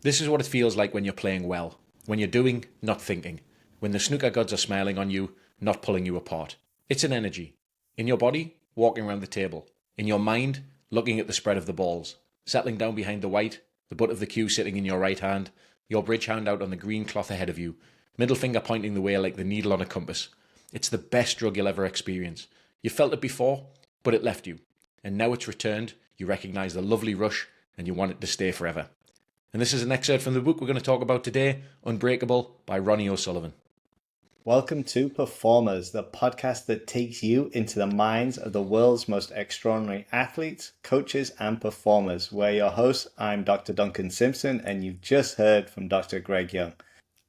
This is what it feels like when you're playing well, when you're doing, not thinking, when the snooker gods are smiling on you, not pulling you apart. It's an energy. In your body, walking around the table. In your mind, looking at the spread of the balls. Settling down behind the white, the butt of the cue sitting in your right hand, your bridge hand out on the green cloth ahead of you, middle finger pointing the way like the needle on a compass. It's the best drug you'll ever experience. You felt it before, but it left you. And now it's returned, you recognise the lovely rush, and you want it to stay forever. And this is an excerpt from the book we're going to talk about today, Unbreakable by Ronnie O'Sullivan. Welcome to Performers, the podcast that takes you into the minds of the world's most extraordinary athletes, coaches, and performers. We're your hosts. I'm Dr. Duncan Simpson, and you've just heard from Dr. Greg Young.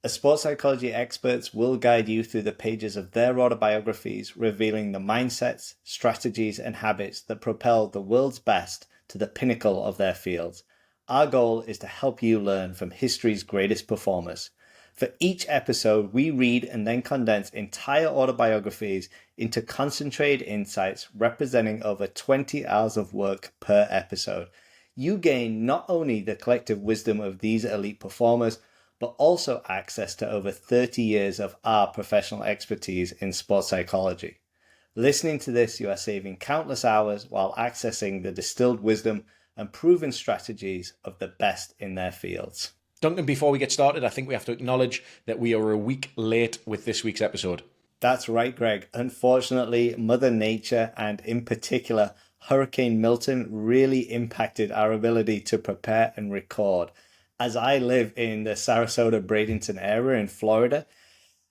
As sports psychology experts will guide you through the pages of their autobiographies, revealing the mindsets, strategies, and habits that propel the world's best to the pinnacle of their fields. Our goal is to help you learn from history's greatest performers. For each episode, we read and then condense entire autobiographies into concentrated insights representing over 20 hours of work per episode. You gain not only the collective wisdom of these elite performers, but also access to over 30 years of our professional expertise in sports psychology. Listening to this, you are saving countless hours while accessing the distilled wisdom and proven strategies of the best in their fields. Duncan, before we get started, I think we have to acknowledge that we are a week late with this week's episode. That's right, Greg. Unfortunately, Mother Nature and in particular Hurricane Milton really impacted our ability to prepare and record. As I live in the Sarasota-Bradenton area in Florida,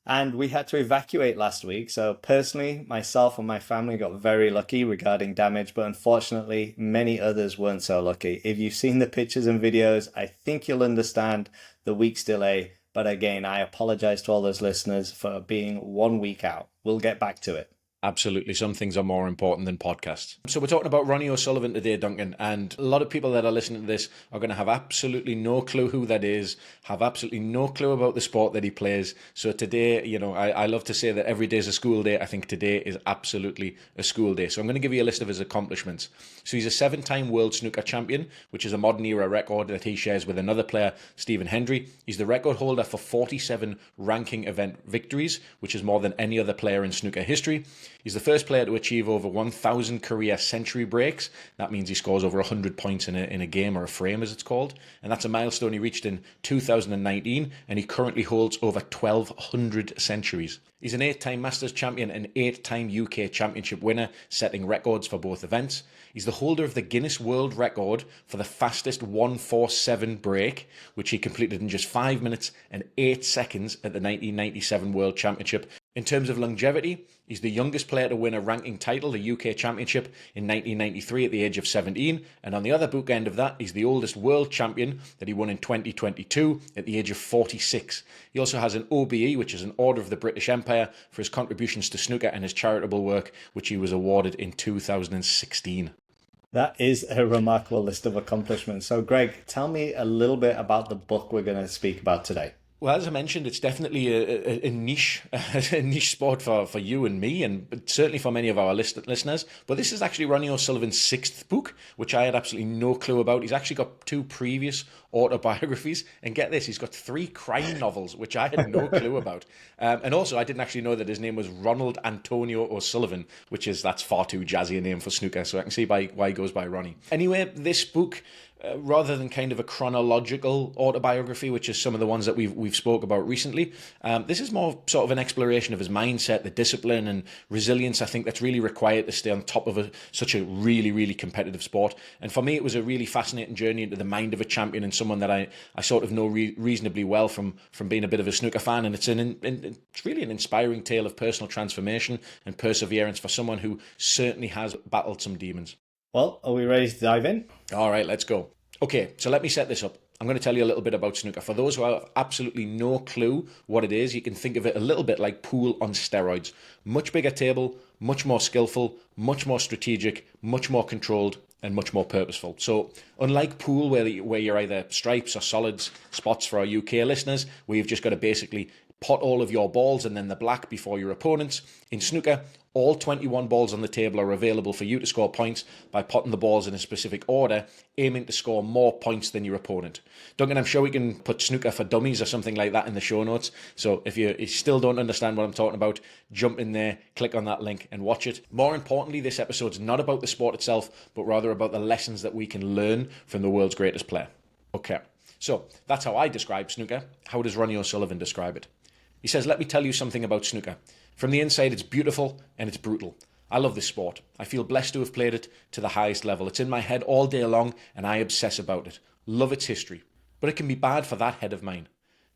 and we had to evacuate last week. So personally, myself and my family got very lucky regarding damage, but unfortunately, many others weren't so lucky. If you've seen the pictures and videos, I think you'll understand the week's delay. But again, I apologize to all those listeners for being 1 week out. We'll get back to it. Absolutely. Some things are more important than podcasts. So we're talking about Ronnie O'Sullivan today, Duncan, and a lot of people that are listening to this are going to have absolutely no clue who that is, have absolutely no clue about the sport that he plays. So today, I love to say that every day is a school day. I think today is absolutely a school day. So I'm going to give you a list of his accomplishments. So he's a 7-time world snooker champion, which is a modern era record that he shares with another player, Stephen Hendry. He's the record holder for 47 ranking event victories, which is more than any other player in snooker history. He's the first player to achieve over 1,000 career century breaks. That means he scores over 100 points in a game, or a frame as it's called. And that's a milestone he reached in 2019, and he currently holds over 1,200 centuries. He's an 8-time Masters champion and 8-time UK Championship winner, setting records for both events. He's the holder of the Guinness World Record for the fastest 147 break, which he completed in just 5 minutes and 8 seconds at the 1997 World Championship. In terms of longevity, he's the youngest player to win a ranking title, the UK Championship, in 1993 at the age of 17. And on the other bookend of that, he's the oldest world champion that he won in 2022 at the age of 46. He also has an OBE, which is an Order of the British Empire, for his contributions to snooker and his charitable work, which he was awarded in 2016. That is a remarkable list of accomplishments. So, Greg, tell me a little bit about the book we're going to speak about today. Well, as I mentioned, it's definitely a niche sport for you and me, and certainly for many of our listeners. But this is actually Ronnie O'Sullivan's 6th book, which I had absolutely no clue about. He's actually got 2 previous autobiographies, and get this, he's got 3 crime novels, which I had no clue about. And also, I didn't actually know that his name was Ronald Antonio O'Sullivan, that's far too jazzy a name for snooker, so I can see why he goes by Ronnie. Anyway, this book, rather than kind of a chronological autobiography, which is some of the ones that we've spoke about recently, this is more sort of an exploration of his mindset, the discipline and resilience I think that's really required to stay on top of such a really, really competitive sport. And for me, it was a really fascinating journey into the mind of a champion and someone that I sort of know reasonably well from being a bit of a snooker fan. And it's really an inspiring tale of personal transformation and perseverance for someone who certainly has battled some demons. Well, are we ready to dive in? All right, let's go. Okay, so let me set this up. I'm going to tell you a little bit about snooker. For those who have absolutely no clue what it is, you can think of it a little bit like pool on steroids. Much bigger table, much more skillful, much more strategic, much more controlled, and much more purposeful. So unlike pool, where you're either stripes or solids spots for our UK listeners, where you've just got to basically Pot all of your balls and then the black before your opponents. In snooker, all 21 balls on the table are available for you to score points by potting the balls in a specific order, aiming to score more points than your opponent. Duncan, I'm sure we can put Snooker for Dummies or something like that in the show notes. So if you still don't understand what I'm talking about, jump in there, click on that link and watch it. More importantly, this episode's not about the sport itself, but rather about the lessons that we can learn from the world's greatest player. Okay, so that's how I describe snooker. How does Ronnie O'Sullivan describe it? He says, let me tell you something about snooker. From the inside, it's beautiful and it's brutal. I love this sport. I feel blessed to have played it to the highest level. It's in my head all day long and I obsess about it. Love its history. But it can be bad for that head of mine.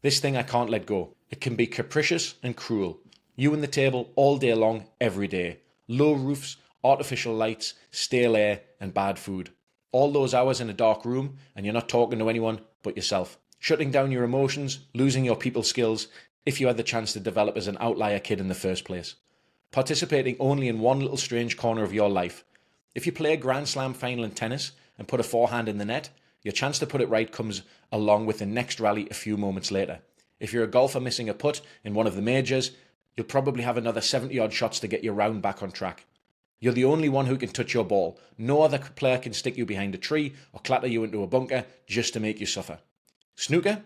This thing I can't let go. It can be capricious and cruel. You and the table all day long, every day. Low roofs, artificial lights, stale air and bad food. All those hours in a dark room and you're not talking to anyone but yourself. Shutting down your emotions, losing your people skills, if you had the chance to develop as an outlier kid in the first place. Participating only in one little strange corner of your life. If you play a Grand Slam final in tennis and put a forehand in the net, your chance to put it right comes along with the next rally a few moments later. If you're a golfer missing a putt in one of the majors, you'll probably have another 70-odd shots to get your round back on track. You're the only one who can touch your ball. No other player can stick you behind a tree or clatter you into a bunker just to make you suffer. Snooker?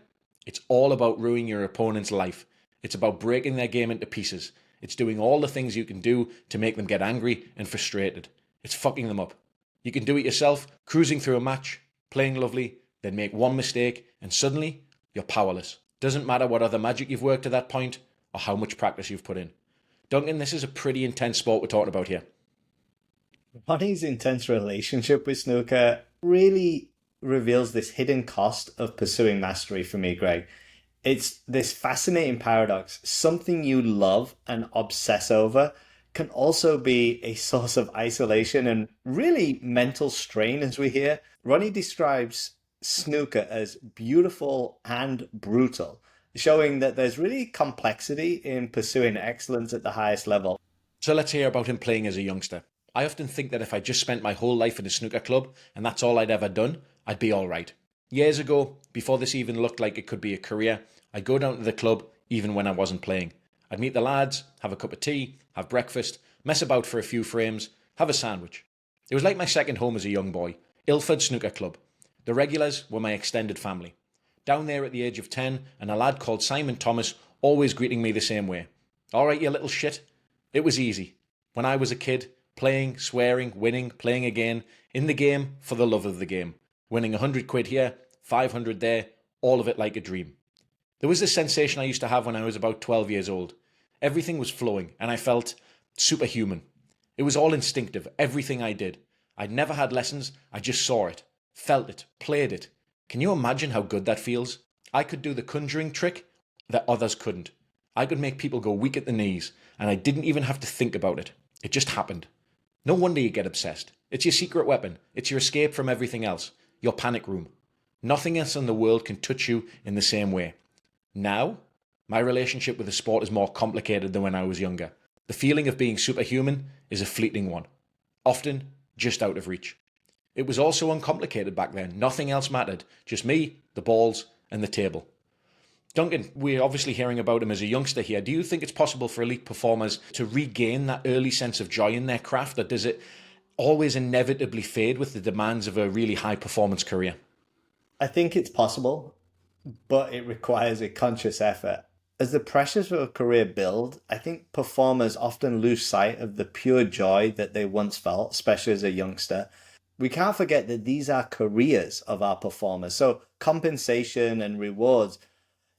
It's all about ruining your opponent's life. It's about breaking their game into pieces. It's doing all the things you can do to make them get angry and frustrated. It's fucking them up. You can do it yourself, cruising through a match, playing lovely, then make one mistake, and suddenly you're powerless. Doesn't matter what other magic you've worked to that point or how much practice you've put in. Duncan, this is a pretty intense sport we're talking about here. Ronnie's intense relationship with snooker really reveals this hidden cost of pursuing mastery for me, Greg. It's this fascinating paradox. Something you love and obsess over can also be a source of isolation and really mental strain, as we hear. Ronnie describes snooker as beautiful and brutal, showing that there's really complexity in pursuing excellence at the highest level. So let's hear about him playing as a youngster. I often think that if I just spent my whole life in a snooker club and that's all I'd ever done, I'd be all right. Years ago, before this even looked like it could be a career, I'd go down to the club even when I wasn't playing. I'd meet the lads, have a cup of tea, have breakfast, mess about for a few frames, have a sandwich. It was like my second home as a young boy. Ilford Snooker Club. The regulars were my extended family. Down there at the age of 10, and a lad called Simon Thomas always greeting me the same way. All right, you little shit. It was easy. When I was a kid, playing, swearing, winning, playing again, in the game for the love of the game. Winning 100 quid here, 500 there, all of it like a dream. There was this sensation I used to have when I was about 12 years old. Everything was flowing and I felt superhuman. It was all instinctive, everything I did. I'd never had lessons, I just saw it, felt it, played it. Can you imagine how good that feels? I could do the conjuring trick that others couldn't. I could make people go weak at the knees and I didn't even have to think about it. It just happened. No wonder you get obsessed. It's your secret weapon. It's your escape from everything else. Your panic room. Nothing else in the world can touch you in the same way. Now, my relationship with the sport is more complicated than when I was younger. The feeling of being superhuman is a fleeting one. Often, just out of reach. It was also uncomplicated back then. Nothing else mattered. Just me, the balls, and the table. Duncan, we're obviously hearing about him as a youngster here. Do you think it's possible for elite performers to regain that early sense of joy in their craft, or does it always inevitably fade with the demands of a really high-performance career? I think it's possible, but it requires a conscious effort. As the pressures of a career build, I think performers often lose sight of the pure joy that they once felt, especially as a youngster. We can't forget that these are careers of our performers, so compensation and rewards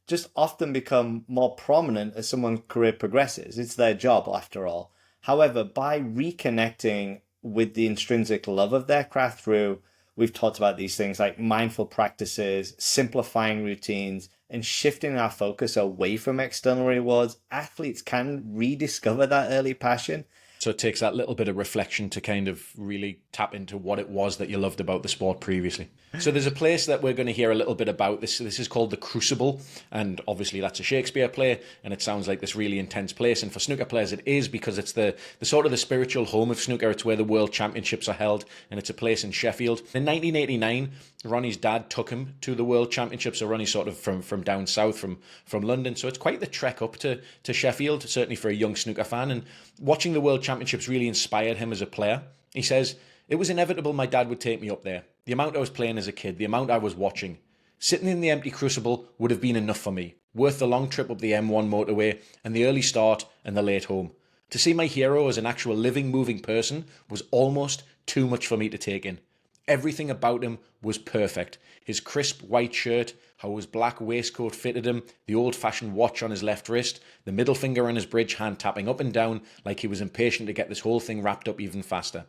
just often become more prominent as someone's career progresses. It's their job, after all. However, by reconnecting with the intrinsic love of their craft through, we've talked about these things like mindful practices, simplifying routines, and shifting our focus away from external rewards, athletes can rediscover that early passion. So it takes that little bit of reflection to kind of really tap into what it was that you loved about the sport previously. So there's a place that we're going to hear a little bit about. This is called the Crucible, and obviously that's a Shakespeare play, and it sounds like this really intense place. And for snooker players, it is, because it's the sort of the spiritual home of snooker. It's where the World Championships are held, and it's a place in Sheffield. In 1989, Ronnie's dad took him to the World Championships. So Ronnie's sort of from down south, from London. So it's quite the trek up to Sheffield, certainly for a young snooker fan. And watching the World Championships really inspired him as a player. He says, "It was inevitable my dad would take me up there. The amount I was playing as a kid, the amount I was watching. Sitting in the empty Crucible would have been enough for me, worth the long trip up the M1 motorway and the early start and the late home. To see my hero as an actual living, moving person was almost too much for me to take in. Everything about him was perfect. His crisp white shirt, how his black waistcoat fitted him, the old-fashioned watch on his left wrist, the middle finger on his bridge hand tapping up and down like he was impatient to get this whole thing wrapped up even faster.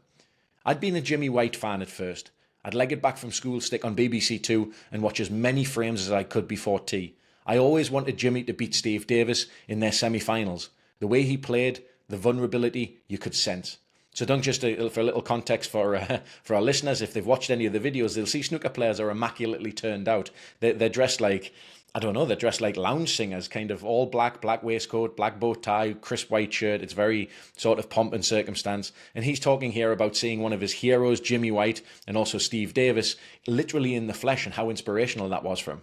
I'd been a Jimmy White fan at first. I'd leg it back from school, stick on BBC Two and watch as many frames as I could before tea. I always wanted Jimmy to beat Steve Davis in their semi-finals. The way he played, the vulnerability you could sense." So Dunk, just for a little context for our listeners, if they've watched any of the videos, they'll see snooker players are immaculately turned out. They're dressed like, I don't know, they're dressed like lounge singers, kind of all black waistcoat, black bow tie, crisp white shirt. It's very sort of pomp and circumstance. And he's talking here about seeing one of his heroes, Jimmy White, and also Steve Davis, literally in the flesh, and how inspirational that was for him.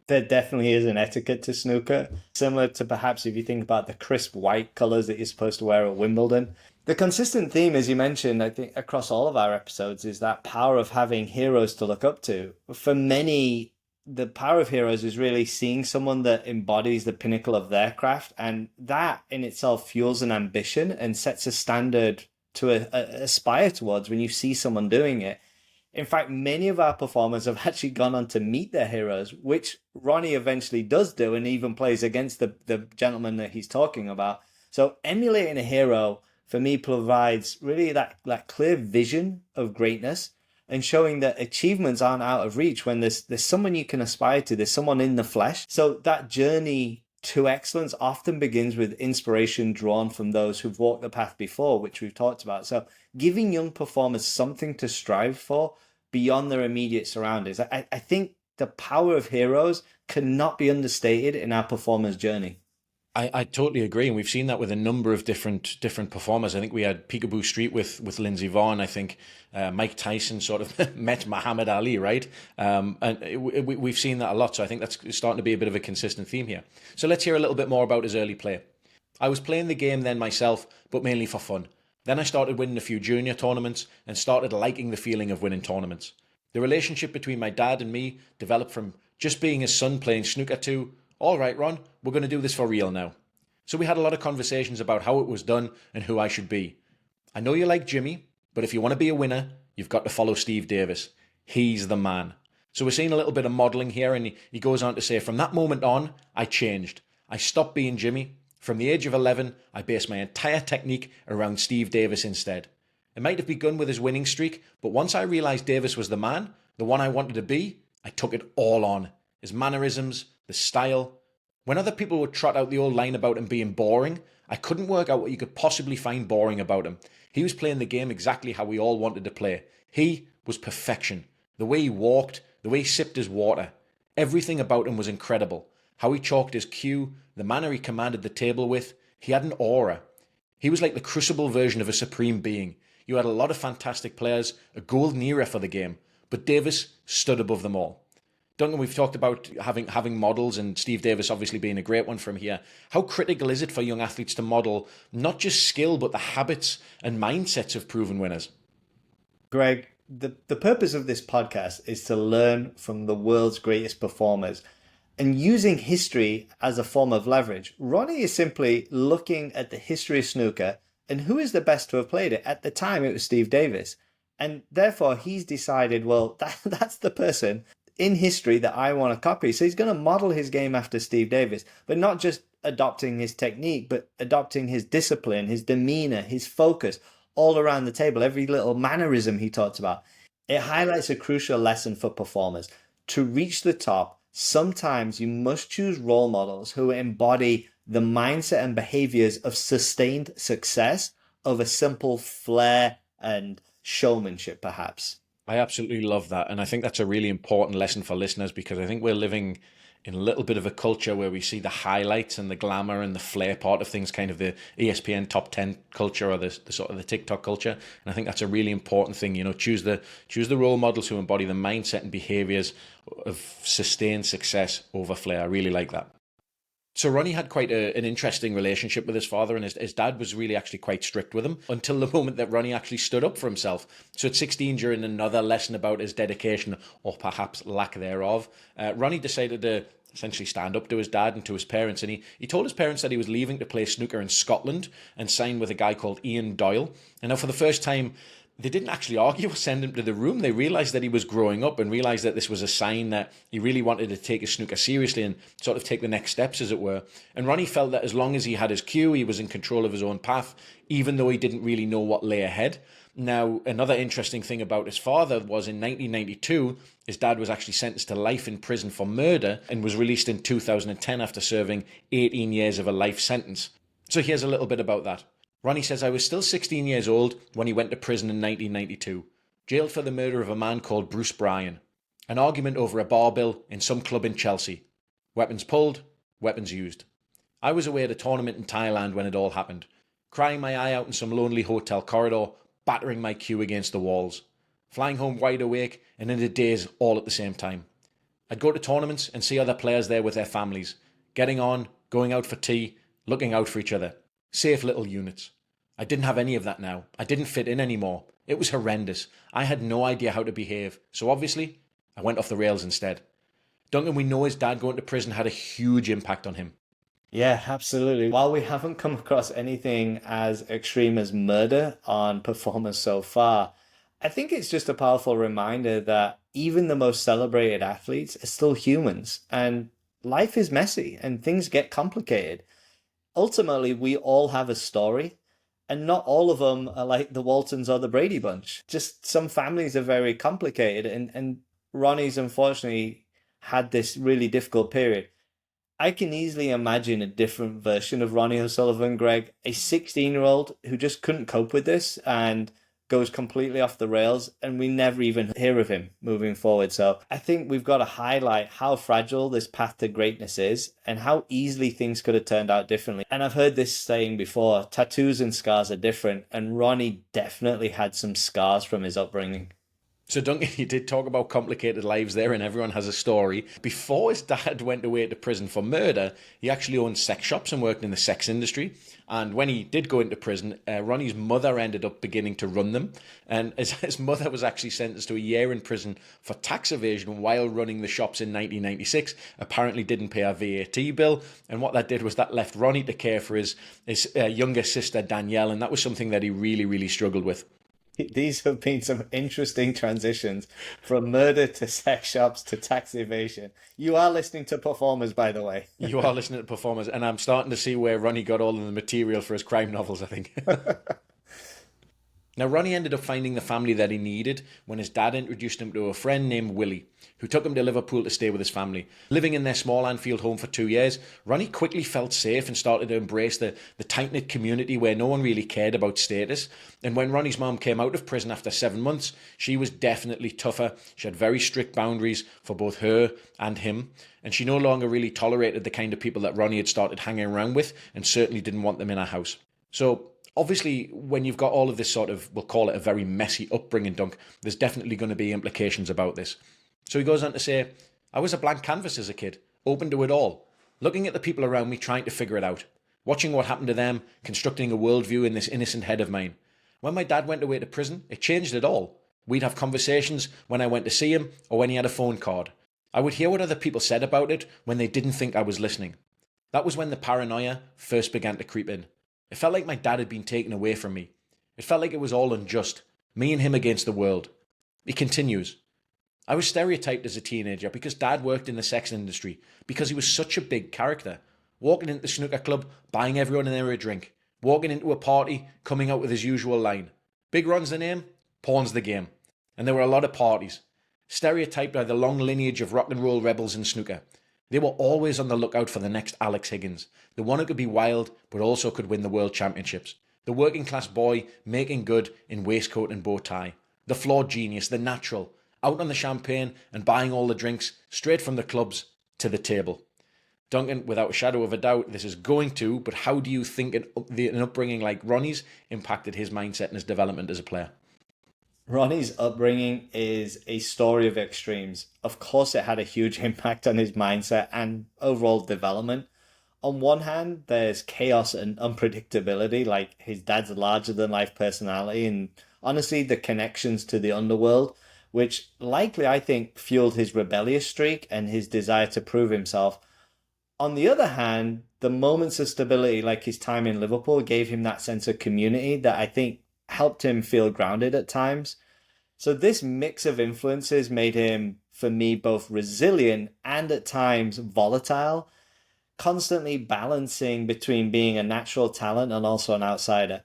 There definitely is an etiquette to snooker, similar to perhaps if you think about the crisp white colours that you're supposed to wear at Wimbledon. The consistent theme, as you mentioned, I think across all of our episodes, is that power of having heroes to look up to. For many, the power of heroes is really seeing someone that embodies the pinnacle of their craft, and that in itself fuels an ambition and sets a standard to aspire towards when you see someone doing it. In fact, many of our performers have actually gone on to meet their heroes, which Ronnie eventually does do and even plays against the gentleman that he's talking about. So emulating a hero, for me, provides really that clear vision of greatness and showing that achievements aren't out of reach when there's someone you can aspire to, there's someone in the flesh. So that journey to excellence often begins with inspiration drawn from those who've walked the path before, which we've talked about. So giving young performers something to strive for beyond their immediate surroundings. I think the power of heroes cannot be understated in our performers' journey. I totally agree, and we've seen that with a number of different performers. I think we had Peekaboo Street with Lindsey Vonn. I think Mike Tyson sort of met Muhammad Ali, right? And we've seen that a lot, so I think that's starting to be a bit of a consistent theme here. So let's hear a little bit more about his early play. "I was playing the game then myself, but mainly for fun. Then I started winning a few junior tournaments and started liking the feeling of winning tournaments. The relationship between my dad and me developed from just being his son playing snooker to, all right, Ron, we're going to do this for real now. So we had a lot of conversations about how it was done and who I should be. I know you like Jimmy, but if you want to be a winner, you've got to follow Steve Davis. He's the man." So we're seeing a little bit of modelling here, and he goes on to say, "From that moment on, I changed. I stopped being Jimmy. From the age of 11, I based my entire technique around Steve Davis instead. It might have begun with his winning streak, but once I realised Davis was the man, the one I wanted to be, I took it all on. His mannerisms, the style. When other people would trot out the old line about him being boring, I couldn't work out what you could possibly find boring about him. He was playing the game exactly how we all wanted to play. He was perfection. The way he walked, the way he sipped his water. Everything about him was incredible. How he chalked his cue, the manner he commanded the table with. He had an aura. He was like the Crucible version of a supreme being. You had a lot of fantastic players, a golden era for the game, but Davis stood above them all." Duncan, we've talked about having models, and Steve Davis obviously being a great one from here. How critical is it for young athletes to model not just skill, but the habits and mindsets of proven winners? Greg, the purpose of this podcast is to learn from the world's greatest performers and using history as a form of leverage. Ronnie is simply looking at the history of snooker and who is the best to have played it. At the time, it was Steve Davis. And therefore, he's decided, well, that's the person in history that I want to copy. So he's going to model his game after Steve Davis, but not just adopting his technique, but adopting his discipline, his demeanor, his focus all around the table, every little mannerism he talks about. It highlights a crucial lesson for performers. To reach the top, sometimes you must choose role models who embody the mindset and behaviors of sustained success over simple flair and showmanship, perhaps. I absolutely love that. And I think that's a really important lesson for listeners, because I think we're living in a little bit of a culture where we see the highlights and the glamour and the flair part of things, kind of the ESPN top 10 culture, or the sort of the TikTok culture. And I think that's a really important thing. Choose the role models who embody the mindset and behaviors of sustained success over flair. I really like that. So Ronnie had quite an interesting relationship with his father, and his dad was really actually quite strict with him until the moment that Ronnie actually stood up for himself. So at 16, during another lesson about his dedication, or perhaps lack thereof, Ronnie decided to essentially stand up to his dad and to his parents. And he told his parents that he was leaving to play snooker in Scotland and sign with a guy called Ian Doyle. And now for the first time, they didn't actually argue or send him to the room. They realised that he was growing up and realised that this was a sign that he really wanted to take his snooker seriously and sort of take the next steps, as it were. And Ronnie felt that as long as he had his cue, he was in control of his own path, even though he didn't really know what lay ahead. Now, another interesting thing about his father was in 1992, his dad was actually sentenced to life in prison for murder and was released in 2010 after serving 18 years of a life sentence. So here's a little bit about that. Ronnie says, I was still 16 years old when he went to prison in 1992, jailed for the murder of a man called Bruce Bryan. An argument over a bar bill in some club in Chelsea. Weapons pulled, weapons used. I was away at a tournament in Thailand when it all happened, crying my eye out in some lonely hotel corridor, battering my cue against the walls, flying home wide awake and in a daze all at the same time. I'd go to tournaments and see other players there with their families, getting on, going out for tea, looking out for each other. Safe little units. I didn't have any of that now. I didn't fit in anymore. It was horrendous. I had no idea how to behave. So obviously, I went off the rails instead. Duncan, we know his dad going to prison had a huge impact on him. Yeah, absolutely. While we haven't come across anything as extreme as murder on performers so far, I think it's just a powerful reminder that even the most celebrated athletes are still humans, and life is messy and things get complicated. Ultimately, we all have a story, and not all of them are like the Waltons or the Brady Bunch. Just some families are very complicated, and Ronnie's unfortunately had this really difficult period. I can easily imagine a different version of Ronnie O'Sullivan, Greg, a 16-year-old who just couldn't cope with this and goes completely off the rails, and we never even hear of him moving forward. So I think we've got to highlight how fragile this path to greatness is and how easily things could have turned out differently. And I've heard this saying before, tattoos and scars are different, and Ronnie definitely had some scars from his upbringing. So Duncan, you did talk about complicated lives there, and everyone has a story. Before his dad went away to prison for murder, he actually owned sex shops and worked in the sex industry. And when he did go into prison, Ronnie's mother ended up beginning to run them. And his mother was actually sentenced to a year in prison for tax evasion while running the shops in 1996. Apparently didn't pay a VAT bill. And what that did was that left Ronnie to care for his younger sister, Danielle. And that was something that he really, really struggled with. These have been some interesting transitions from murder to sex shops to tax evasion. You are listening to Performers, by the way. You are listening to Performers, and I'm starting to see where Ronnie got all of the material for his crime novels, I think. Now, Ronnie ended up finding the family that he needed when his dad introduced him to a friend named Willie, who took him to Liverpool to stay with his family. Living in their small Anfield home for 2 years, Ronnie quickly felt safe and started to embrace the tight-knit community where no one really cared about status. And when Ronnie's mom came out of prison after 7 months, she was definitely tougher. She had very strict boundaries for both her and him, and she no longer really tolerated the kind of people that Ronnie had started hanging around with, and certainly didn't want them in her house. So obviously, when you've got all of this sort of, we'll call it a very messy upbringing, Dunk, there's definitely going to be implications about this. So he goes on to say, I was a blank canvas as a kid, open to it all, looking at the people around me trying to figure it out, watching what happened to them, constructing a worldview in this innocent head of mine. When my dad went away to prison, it changed it all. We'd have conversations when I went to see him or when he had a phone card. I would hear what other people said about it when they didn't think I was listening. That was when the paranoia first began to creep in. It felt like my dad had been taken away from me. It felt like it was all unjust, me and him against the world. He continues, I was stereotyped as a teenager because dad worked in the sex industry, because he was such a big character. Walking into the snooker club, buying everyone in there a drink. Walking into a party, coming out with his usual line. Big Ron's the name, porn's the game. And there were a lot of parties. Stereotyped by the long lineage of rock and roll rebels in snooker. They were always on the lookout for the next Alex Higgins, the one who could be wild but also could win the world championships, The working class boy making good in waistcoat and bow tie. The flawed genius, the natural, out on the champagne and buying all the drinks straight from the clubs to the table. Duncan, without a shadow of a doubt, this is going to, but how do you think an upbringing like Ronnie's impacted his mindset and his development as a player? Ronnie's upbringing is a story of extremes. Of course, it had a huge impact on his mindset and overall development. On one hand, there's chaos and unpredictability, like his dad's larger than life personality, and honestly, the connections to the underworld, which likely I think fueled his rebellious streak and his desire to prove himself. On the other hand, the moments of stability, like his time in Liverpool, gave him that sense of community that I think helped him feel grounded at times. So this mix of influences made him, for me, both resilient and at times volatile, constantly balancing between being a natural talent and also an outsider.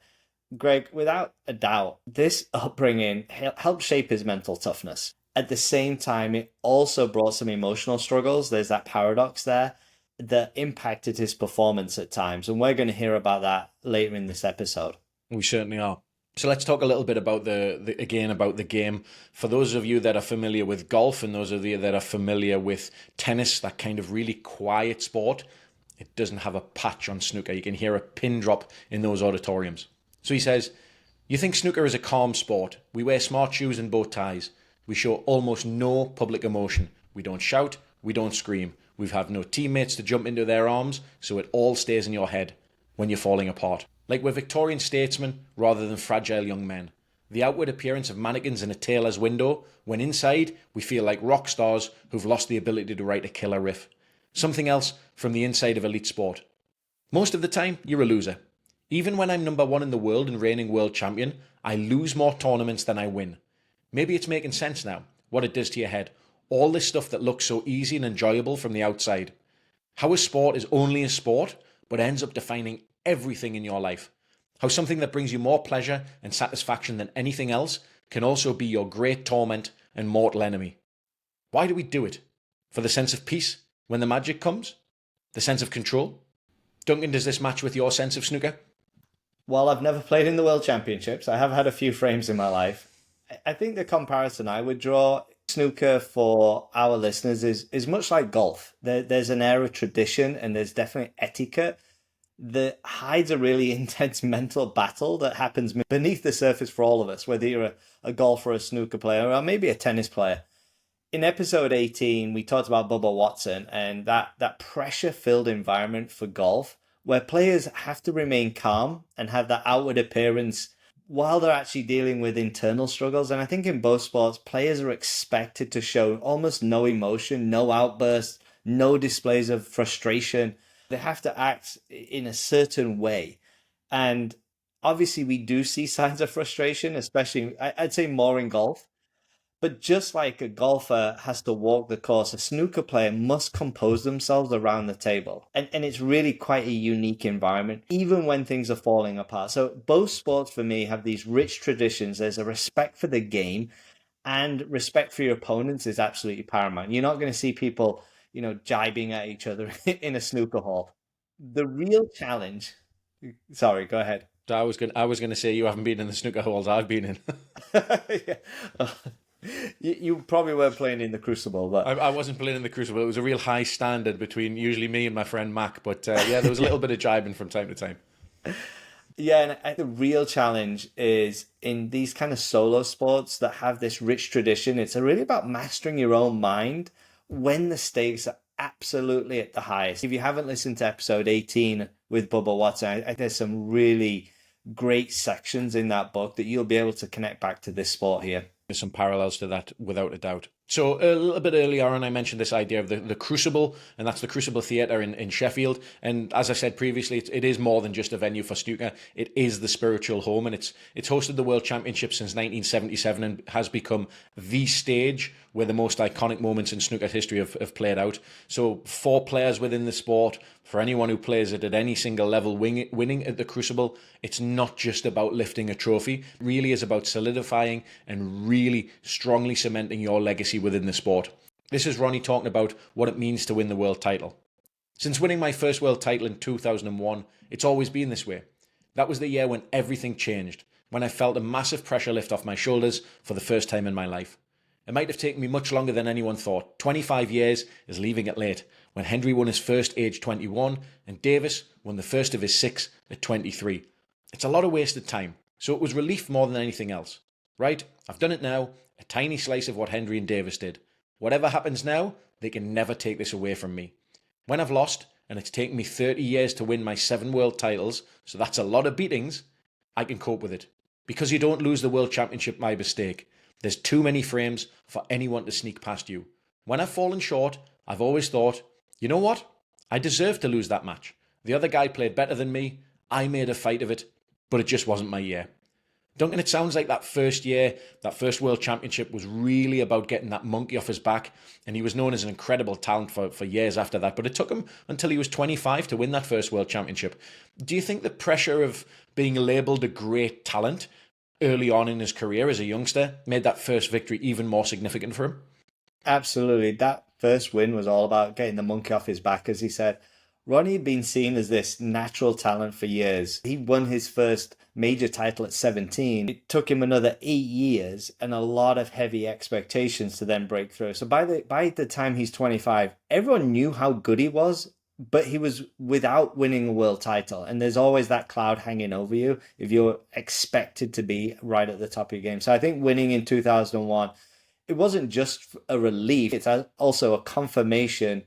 Greg, without a doubt, this upbringing helped shape his mental toughness. At the same time, it also brought some emotional struggles. There's that paradox there that impacted his performance at times. And we're going to hear about that later in this episode. We certainly are. So let's talk a little bit about about the game. For those of you that are familiar with golf and those of you that are familiar with tennis, that kind of really quiet sport, it doesn't have a patch on snooker. You can hear a pin drop in those auditoriums. So he says, you think snooker is a calm sport. We wear smart shoes and bow ties. We show almost no public emotion. We don't shout. We don't scream. We have no teammates to jump into their arms, so it all stays in your head when you're falling apart. Like we're Victorian statesmen rather than fragile young men. The outward appearance of mannequins in a tailor's window, when inside we feel like rock stars who've lost the ability to write a killer riff. Something else from the inside of elite sport. Most of the time, you're a loser. Even when I'm number one in the world and reigning world champion, I lose more tournaments than I win. Maybe it's making sense now, what it does to your head. All this stuff that looks so easy and enjoyable from the outside. How a sport is only a sport, but ends up defining everything in your life. How something that brings you more pleasure and satisfaction than anything else can also be your great torment and mortal enemy. Why do we do it? For the sense of peace when the magic comes? The sense of control? Duncan, does this match with your sense of snooker? While I've never played in the World Championships, I have had a few frames in my life. I think the comparison I would draw, snooker for our listeners is much like golf. There's an air of tradition and there's definitely etiquette that hides a really intense mental battle that happens beneath the surface for all of us, whether you're a golfer, a snooker player, or maybe a tennis player. In episode 18, we talked about Bubba Watson and that pressure-filled environment for golf where players have to remain calm and have that outward appearance while they're actually dealing with internal struggles. And I think in both sports, players are expected to show almost no emotion, no outbursts, no displays of frustration. They have to act in a certain way. And obviously we do see signs of frustration, especially, I'd say more in golf. But just like a golfer has to walk the course, a snooker player must compose themselves around the table. And it's really quite a unique environment, even when things are falling apart. So both sports for me have these rich traditions. There's a respect for the game, and respect for your opponents is absolutely paramount. You're not going to see people, jibing at each other in a snooker hall. The real challenge... Sorry, go ahead. I was going to say you haven't been in the snooker halls I've been in. Yeah. You probably weren't playing in the Crucible, but I wasn't playing in the Crucible. It was a real high standard between usually me and my friend Mac. But yeah, there was a little bit of jibing from time to time. Yeah, and I think the real challenge is in these kind of solo sports that have this rich tradition. It's really about mastering your own mind when the stakes are absolutely at the highest. If you haven't listened to episode 18 with Bubba Watson, there's some really great sections in that book that you'll be able to connect back to this sport here. There's some parallels to that, without a doubt. So a little bit earlier on, I mentioned this idea of the Crucible, and that's the Crucible Theatre in Sheffield. And as I said previously, it is more than just a venue for snooker. It is the spiritual home, and it's hosted the World Championship since 1977 and has become the stage where the most iconic moments in snooker history have played out. So 4 players within the sport, for anyone who plays it at any single level, winning at the Crucible, it's not just about lifting a trophy. It really is about solidifying and really strongly cementing your legacy within the sport. This is Ronnie talking about what it means to win the world title. Since winning my first world title in 2001, it's always been this way. That was the year when everything changed, when I felt a massive pressure lift off my shoulders for the first time in my life. It might have taken me much longer than anyone thought. 25 years is leaving it late, when Henry won his first age 21 and Davis won the first of his 6 at 23. It's a lot of wasted time, so it was relief more than anything else. Right, I've done it now, a tiny slice of what Henry and Davis did. Whatever happens now, they can never take this away from me. When I've lost, and it's taken me 30 years to win my 7 world titles, so that's a lot of beatings, I can cope with it. Because you don't lose the world championship by mistake. There's too many frames for anyone to sneak past you. When I've fallen short, I've always thought, you know what? I deserved to lose that match. The other guy played better than me. I made a fight of it, but it just wasn't my year. Duncan, it sounds like that first year, that first world championship was really about getting that monkey off his back, and he was known as an incredible talent for years after that, but it took him until he was 25 to win that first world championship. Do you think the pressure of being labelled a great talent early on in his career as a youngster made that first victory even more significant for him? Absolutely. That first win was all about getting the monkey off his back, as he said. Ronnie had been seen as this natural talent for years. He won his first major title at 17. It took him another 8 years and a lot of heavy expectations to then break through. So by the time he's 25, everyone knew how good he was, but he was without winning a world title. And there's always that cloud hanging over you if you're expected to be right at the top of your game. So I think winning in 2001, it wasn't just a relief, it's also a confirmation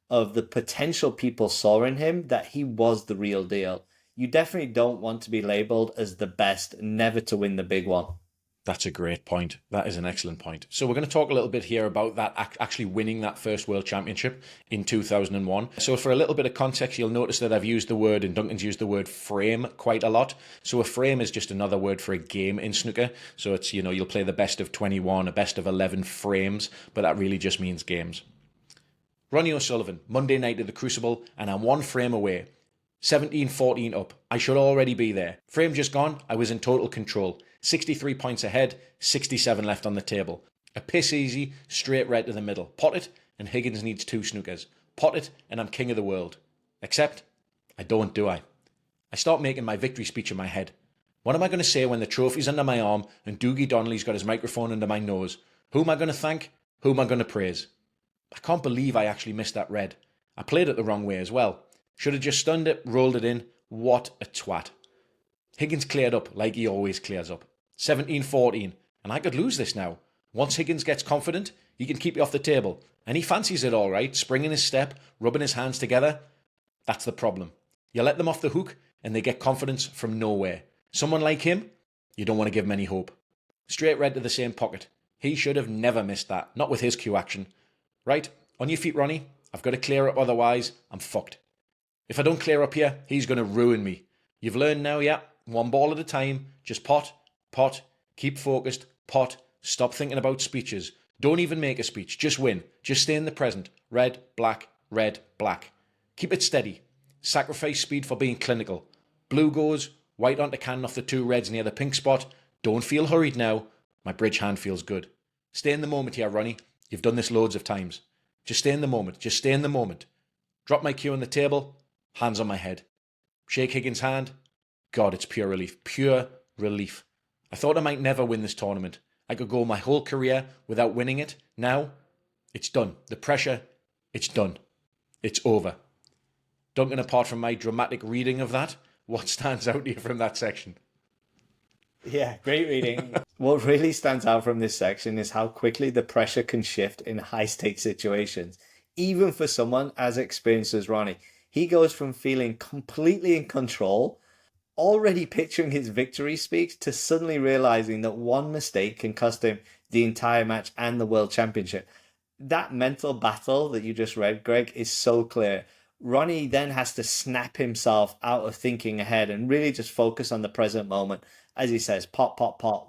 of the potential people saw in him that he was the real deal. You definitely don't want to be labeled as the best, never to win the big one. That's a great point. That is an excellent point. So we're going to talk a little bit here about that actually winning that first world championship in 2001. So for a little bit of context, you'll notice that I've used the word, and Duncan's used the word frame quite a lot. So a frame is just another word for a game in snooker. So it's, you'll play the best of 21, a best of 11 frames, but that really just means games. Ronnie O'Sullivan, Monday night at the Crucible, and I'm 1 frame away. 17-14 up. I should already be there. Frame just gone, I was in total control. 63 points ahead, 67 left on the table. A piss easy, straight red to the middle. Pot it, and Higgins needs 2 snookers. Pot it, and I'm king of the world. Except, I don't, do I? I start making my victory speech in my head. What am I going to say when the trophy's under my arm and Doogie Donnelly's got his microphone under my nose? Who am I going to thank? Who am I going to praise? I can't believe I actually missed that red. I played it the wrong way as well. Should have just stunned it, rolled it in. What a twat. Higgins cleared up like he always clears up. 17-14, and I could lose this now. Once Higgins gets confident, he can keep you off the table. And he fancies it all right, springing his step, rubbing his hands together. That's the problem. You let them off the hook, and they get confidence from nowhere. Someone like him, you don't want to give him any hope. Straight red to the same pocket. He should have never missed that, not with his cue action. Right, on your feet, Ronnie. I've got to clear up, otherwise I'm fucked. If I don't clear up here, he's going to ruin me. You've learned now, yeah? 1 ball at a time. Just pot, keep focused, pot, stop thinking about speeches. Don't even make a speech, just win. Just stay in the present. Red, black, red, black. Keep it steady. Sacrifice speed for being clinical. Blue goes, white onto cannon off the 2 reds near the pink spot. Don't feel hurried now. My bridge hand feels good. Stay in the moment here, Ronnie. You've done this loads of times. Just stay in the moment. Just stay in the moment. Drop my cue on the table. Hands on my head. Shake Higgins' hand. God, it's pure relief. Pure relief. I thought I might never win this tournament. I could go my whole career without winning it. Now, it's done. The pressure, it's done. It's over. Duncan, apart from my dramatic reading of that, what stands out to you from that section? Yeah, great reading. What really stands out from this section is how quickly the pressure can shift in high-stakes situations. Even for someone as experienced as Ronnie, he goes from feeling completely in control, already picturing his victory speech, to suddenly realizing that one mistake can cost him the entire match and the world championship. That mental battle that you just read, Greg, is so clear. Ronnie then has to snap himself out of thinking ahead and really just focus on the present moment. As he says, pot,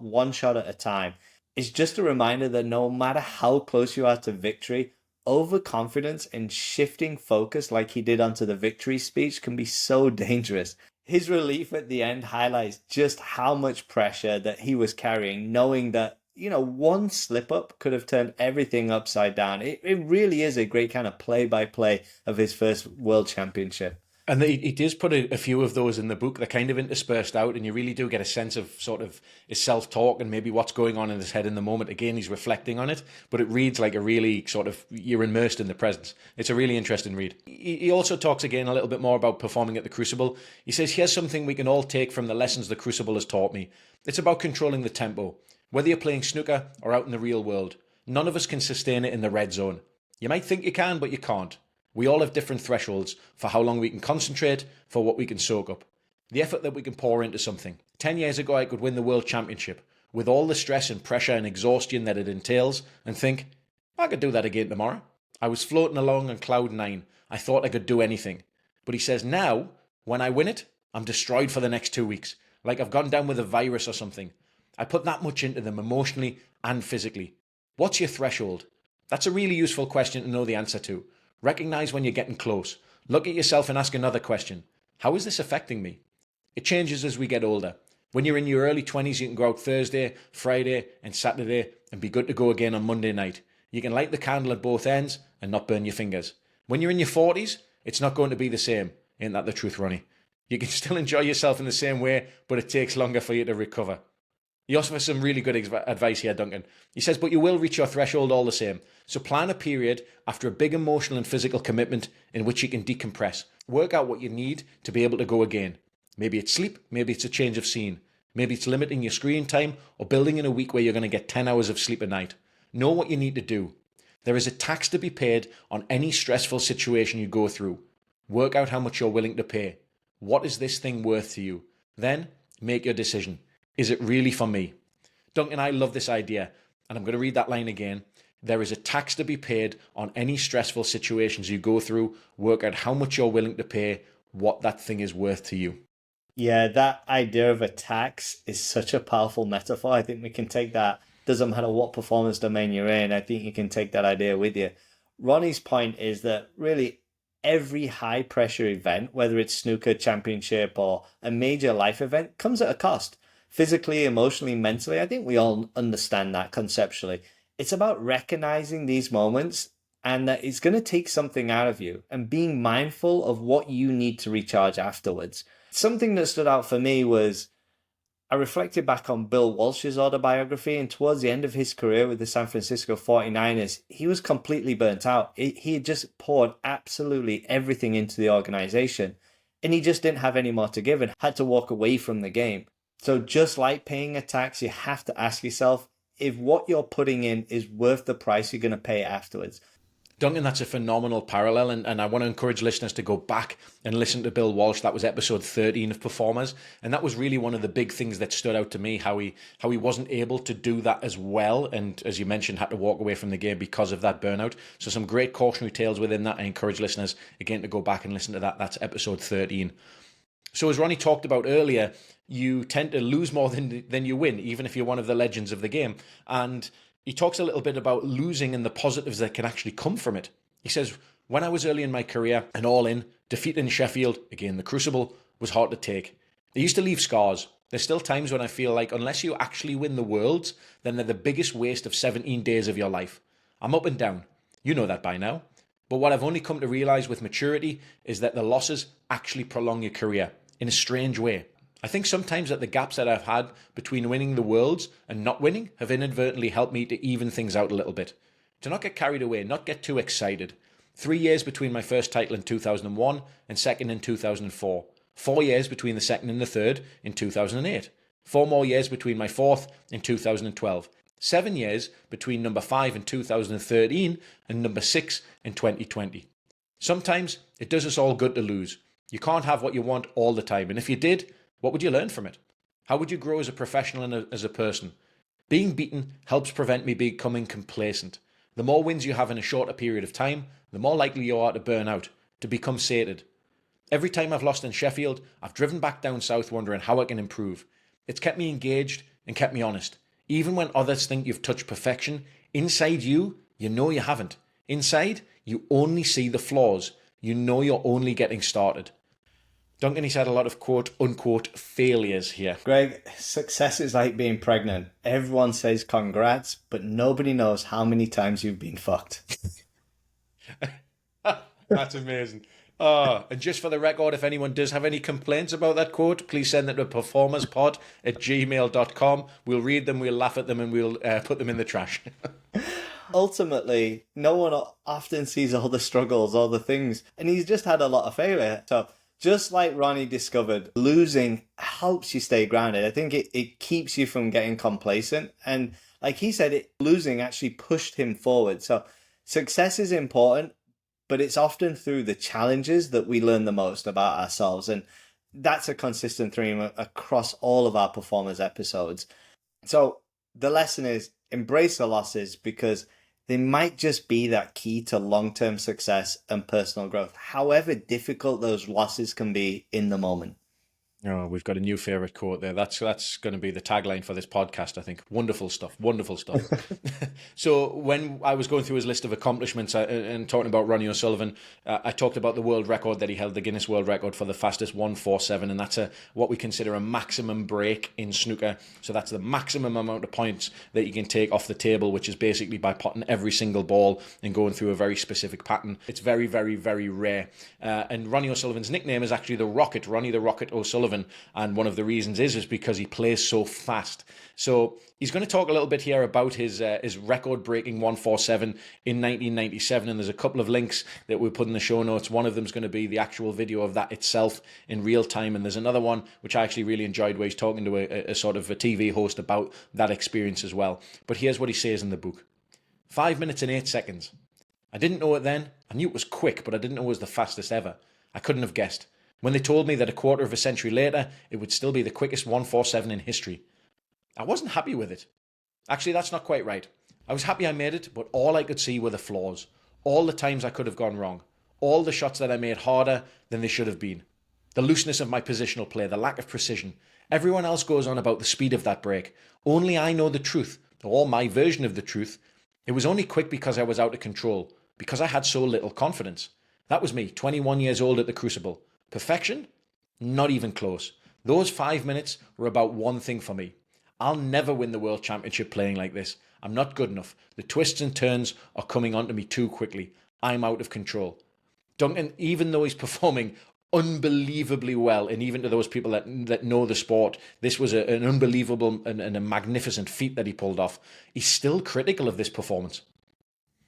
1 shot at a time. It's just a reminder that no matter how close you are to victory, overconfidence and shifting focus like he did onto the victory speech can be so dangerous. His relief at the end highlights just how much pressure that he was carrying, knowing that, one slip up could have turned everything upside down. It really is a great kind of play-by-play of his first world championship. And he does put a few of those in the book. They're kind of interspersed out, and you really do get a sense of sort of his self-talk and maybe what's going on in his head in the moment. Again, he's reflecting on it, but it reads like a really sort of, you're immersed in the presence. It's a really interesting read. He also talks again a little bit more about performing at the Crucible. He says, here's something we can all take from the lessons the Crucible has taught me. It's about controlling the tempo. Whether you're playing snooker or out in the real world, none of us can sustain it in the red zone. You might think you can, but you can't. We all have different thresholds for how long we can concentrate, for what we can soak up. The effort that we can pour into something. 10 years ago, I could win the World Championship with all the stress and pressure and exhaustion that it entails and think, I could do that again tomorrow. I was floating along on cloud 9. I thought I could do anything. But he says now, when I win it, I'm destroyed for the next 2 weeks. Like I've gone down with a virus or something. I put that much into them emotionally and physically. What's your threshold? That's a really useful question to know the answer to. Recognize when you're getting close. Look at yourself and ask another question. How is this affecting me? It changes as we get older. When you're in your early 20s, you can go out Thursday, Friday, and Saturday and be good to go again on Monday night. You can light the candle at both ends and not burn your fingers. When you're in your 40s, it's not going to be the same. Ain't that the truth, Ronnie? You can still enjoy yourself in the same way, but it takes longer for you to recover. He also has some really good advice here, Duncan. He says, but you will reach your threshold all the same. So plan a period after a big emotional and physical commitment in which you can decompress. Work out what you need to be able to go again. Maybe it's sleep, maybe it's a change of scene. Maybe it's limiting your screen time or building in a week where you're going to get 10 hours of sleep a night. Know what you need to do. There is a tax to be paid on any stressful situation you go through. Work out how much you're willing to pay. What is this thing worth to you? Then make your decision. Is it really for me? Duncan, I love this idea, and I'm going to read that line again. There is a tax to be paid on any stressful situations you go through. Work out how much you're willing to pay, what that thing is worth to you. Yeah, that idea of a tax is such a powerful metaphor. I think we can take that. Doesn't matter what performance domain you're in. I think you can take that idea with you. Ronnie's point is that really every high pressure event, whether it's snooker championship or a major life event, comes at a cost. Physically, emotionally, mentally. I think we all understand that conceptually. It's about recognizing these moments and that it's going to take something out of you and being mindful of what you need to recharge afterwards. Something that stood out for me was I reflected back on Bill Walsh's autobiography, and towards the end of his career with the San Francisco 49ers, he was completely burnt out. He had just poured absolutely everything into the organization, and he just didn't have any more to give and had to walk away from the game. So just like paying a tax, you have to ask yourself if what you're putting in is worth the price you're going to pay afterwards. Duncan, that's a phenomenal parallel, and I want to encourage listeners to go back and listen to Bill Walsh. That was episode 13 of Performers, and that was really one of the big things that stood out to me, how he wasn't able to do that as well, and as you mentioned, had to walk away from the game because of that burnout. So some great cautionary tales within that. I encourage listeners, again, to go back and listen to that. That's episode 13. So as Ronnie talked about earlier, you tend to lose more than you win, even if you're one of the legends of the game. And he talks a little bit about losing and the positives that can actually come from it. He says, when I was early in my career and all in, defeat in Sheffield, again, the Crucible, was hard to take. They used to leave scars. There's still times when I feel like unless you actually win the Worlds, then they're the biggest waste of 17 days of your life. I'm up and down. You know that by now. But what I've only come to realize with maturity is that the losses actually prolong your career in a strange way. I think sometimes that the gaps that I've had between winning the Worlds and not winning have inadvertently helped me to even things out a little bit. To not get carried away, not get too excited. 3 years between my first title in 2001 and second in 2004. 4 years between the second and the third in 2008. 4 more years between my fourth in 2012. 7 years between number 5 in 2013 and number 6 in 2020. Sometimes it does us all good to lose. You can't have what you want all the time, and if you did, what would you learn from it? How would you grow as a professional and as a person? Being beaten helps prevent me becoming complacent. The more wins you have in a shorter period of time, the more likely you are to burn out, to become sated. Every time I've lost in Sheffield, I've driven back down south wondering how I can improve. It's kept me engaged and kept me honest. Even when others think you've touched perfection, inside you know you haven't. Inside, you only see the flaws. You know you're only getting started. Duncan, he's had a lot of quote-unquote failures here. Greg, success is like being pregnant. Everyone says congrats, but nobody knows how many times you've been fucked. That's amazing. And just for the record, if anyone does have any complaints about that quote, please send them to performerspod@gmail.com. We'll read them, we'll laugh at them, and we'll put them in the trash. Ultimately, no one often sees all the struggles, all the things, and he's just had a lot of failure. So just like Ronnie discovered, losing helps you stay grounded. I think it keeps you from getting complacent. And like he said, losing actually pushed him forward. So success is important, but it's often through the challenges that we learn the most about ourselves. And that's a consistent theme across all of our performers episodes. So the lesson is embrace the losses because they might just be that key to long-term success and personal growth, however difficult those losses can be in the moment. Oh, we've got a new favorite quote there. That's going to be the tagline for this podcast, I think. Wonderful stuff. Wonderful stuff. So when I was going through his list of accomplishments and talking about Ronnie O'Sullivan, I talked about the world record that he held, the Guinness World Record for the fastest 147, and that's what we consider a maximum break in snooker. So that's the maximum amount of points that you can take off the table, which is basically by potting every single ball and going through a very specific pattern. It's very, very, very rare. And Ronnie O'Sullivan's nickname is actually the Rocket, Ronnie the Rocket O'Sullivan. And one of the reasons is because he plays so fast. So he's going to talk a little bit here about his record-breaking 147 in 1997, and there's a couple of links that we'll put in the show notes. One of them is going to be the actual video of that itself in real time, and there's another one which I actually really enjoyed where he's talking to a sort of a TV host about that experience as well. But here's what he says in the book. 5 minutes and 8 seconds. I didn't know it then. I knew it was quick, but I didn't know it was the fastest ever. I couldn't have guessed. When they told me that a quarter of a century later, it would still be the quickest 147 in history. I wasn't happy with it. Actually, that's not quite right. I was happy I made it, but all I could see were the flaws. All the times I could have gone wrong. All the shots that I made harder than they should have been. The looseness of my positional play, the lack of precision. Everyone else goes on about the speed of that break. Only I know the truth, or my version of the truth. It was only quick because I was out of control, because I had so little confidence. That was me, 21 years old at the Crucible. Perfection? Not even close. Those 5 minutes were about one thing for me. I'll never win the World Championship playing like this. I'm not good enough. The twists and turns are coming onto me too quickly. I'm out of control. Duncan, even though he's performing unbelievably well, and even to those people that know the sport, this was an unbelievable and a magnificent feat that he pulled off. He's still critical of this performance.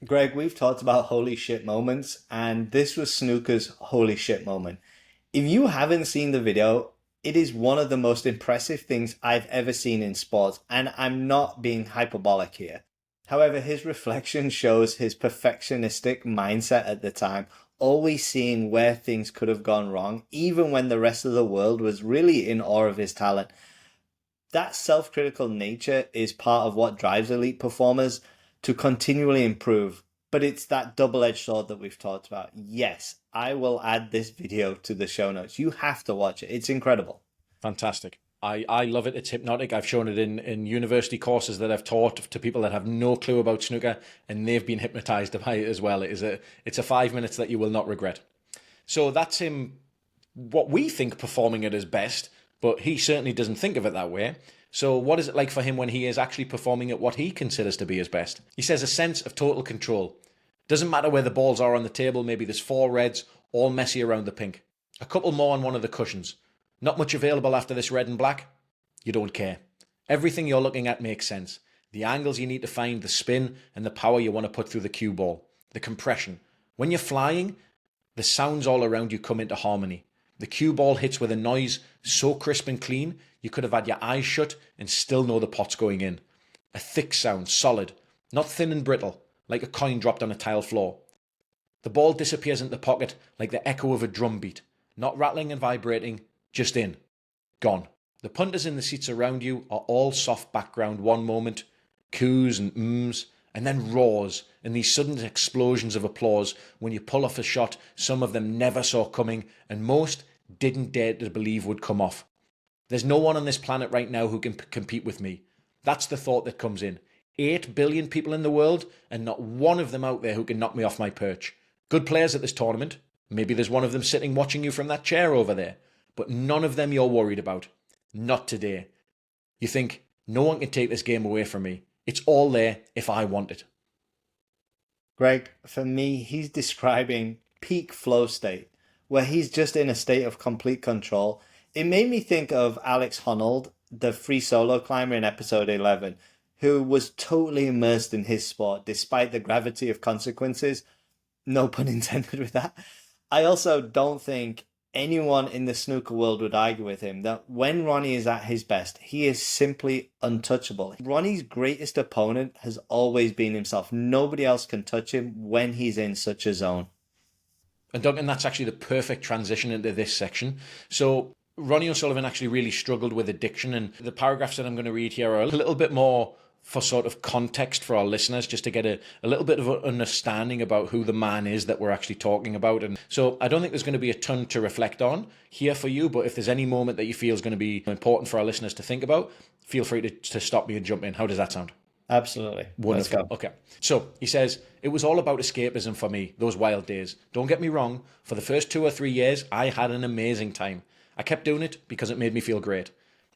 Greg, we've talked about holy shit moments, and this was snooker's holy shit moment. If you haven't seen the video, it is one of the most impressive things I've ever seen in sports, and I'm not being hyperbolic here. However, his reflection shows his perfectionistic mindset at the time, always seeing where things could have gone wrong, even when the rest of the world was really in awe of his talent. That self-critical nature is part of what drives elite performers to continually improve. But it's that double-edged sword that we've talked about. Yes, I will add this video to the show notes. You have to watch it. It's incredible. Fantastic. I love it. It's hypnotic. I've shown it in university courses that I've taught to people that have no clue about snooker, and they've been hypnotized by it as well. It's a 5 minutes that you will not regret. So that's him, what we think performing at his best, but he certainly doesn't think of it that way. So what is it like for him when he is actually performing at what he considers to be his best? He says a sense of total control. Doesn't matter where the balls are on the table. Maybe there's 4 reds, all messy around the pink. A couple more on one of the cushions. Not much available after this red and black? You don't care. Everything you're looking at makes sense. The angles you need to find, the spin, and the power you want to put through the cue ball. The compression. When you're flying, the sounds all around you come into harmony. The cue ball hits with a noise so crisp and clean, you could have had your eyes shut and still know the pot's going in. A thick sound, solid, not thin and brittle, like a coin dropped on a tile floor. The ball disappears into the pocket like the echo of a drum beat, not rattling and vibrating, just in, gone. The punters in the seats around you are all soft background one moment, coos and ums, and then roars and these sudden explosions of applause when you pull off a shot some of them never saw coming and most didn't dare to believe would come off. There's no one on this planet right now who can compete with me. That's the thought that comes in. 8 billion people in the world and not one of them out there who can knock me off my perch. Good players at this tournament. Maybe there's one of them sitting watching you from that chair over there. But none of them you're worried about. Not today. You think, no one can take this game away from me. It's all there if I want it. Greg, for me, he's describing peak flow state, where he's just in a state of complete control. It made me think of Alex Honnold, the free solo climber in episode 11, who was totally immersed in his sport despite the gravity of consequences. No pun intended with that. I also don't think anyone in the snooker world would argue with him that when Ronnie is at his best, he is simply untouchable. Ronnie's greatest opponent has always been himself. Nobody else can touch him when he's in such a zone. And Duncan, that's actually the perfect transition into this section. So Ronnie O'Sullivan actually really struggled with addiction, and the paragraphs that I'm going to read here are a little bit more for sort of context for our listeners, just to get a little bit of an understanding about who the man is that we're actually talking about. And so I don't think there's going to be a ton to reflect on here for you, but if there's any moment that you feel is going to be important for our listeners to think about, feel free to stop me and jump in. How does that sound? Absolutely. Wonderful. Okay. So he says, it was all about escapism for me, those wild days. Don't get me wrong, for the first 2 or 3 years, I had an amazing time. I kept doing it because it made me feel great.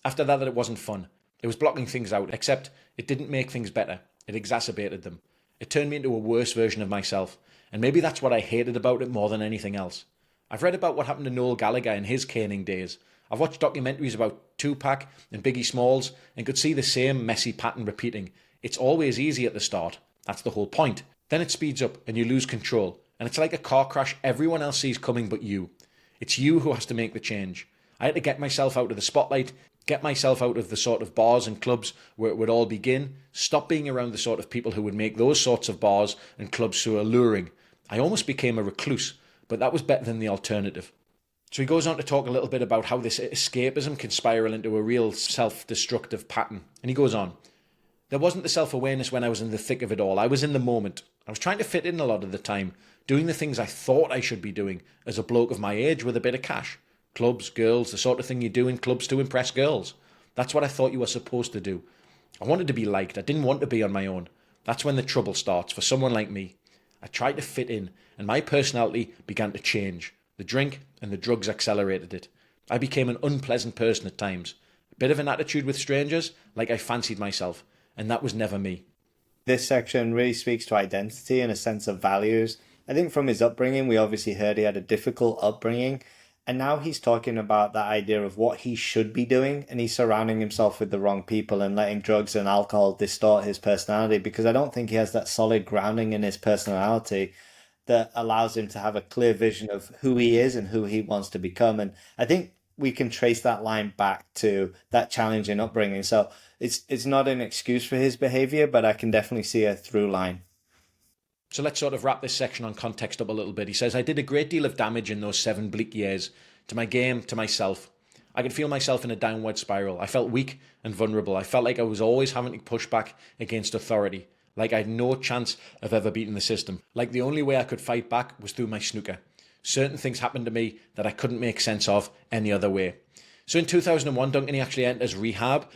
After that, it wasn't fun. It was blocking things out, except it didn't make things better. It exacerbated them. It turned me into a worse version of myself. And maybe that's what I hated about it more than anything else. I've read about what happened to Noel Gallagher in his caning days. I've watched documentaries about Tupac and Biggie Smalls and could see the same messy pattern repeating. It's always easy at the start. That's the whole point. Then it speeds up and you lose control. And it's like a car crash everyone else sees coming but you. It's you who has to make the change. I had to get myself out of the spotlight, get myself out of the sort of bars and clubs where it would all begin, stop being around the sort of people who would make those sorts of bars and clubs so alluring. I almost became a recluse, but that was better than the alternative. So he goes on to talk a little bit about how this escapism can spiral into a real self-destructive pattern. And he goes on, there wasn't the self-awareness when I was in the thick of it all. I was in the moment. I was trying to fit in a lot of the time, doing the things I thought I should be doing as a bloke of my age with a bit of cash. Clubs, girls, the sort of thing you do in clubs to impress girls. That's what I thought you were supposed to do. I wanted to be liked. I didn't want to be on my own. That's when the trouble starts for someone like me. I tried to fit in, and my personality began to change. The drink and the drugs accelerated it. I became an unpleasant person at times. A bit of an attitude with strangers, like I fancied myself, and that was never me. This section really speaks to identity and a sense of values. I think from his upbringing, we obviously heard he had a difficult upbringing, and now he's talking about that idea of what he should be doing, and he's surrounding himself with the wrong people and letting drugs and alcohol distort his personality, because I don't think he has that solid grounding in his personality that allows him to have a clear vision of who he is and who he wants to become. And I think we can trace that line back to that challenging upbringing. So it's not an excuse for his behavior, but I can definitely see a through line. So let's sort of wrap this section on context up a little bit. He says, I did a great deal of damage in those 7 bleak years to my game, to myself. I could feel myself in a downward spiral. I felt weak and vulnerable. I felt like I was always having to push back against authority, like I had no chance of ever beating the system, like the only way I could fight back was through my snooker. Certain things happened to me that I couldn't make sense of any other way. So in 2001, Duncan, he actually enters Rehab.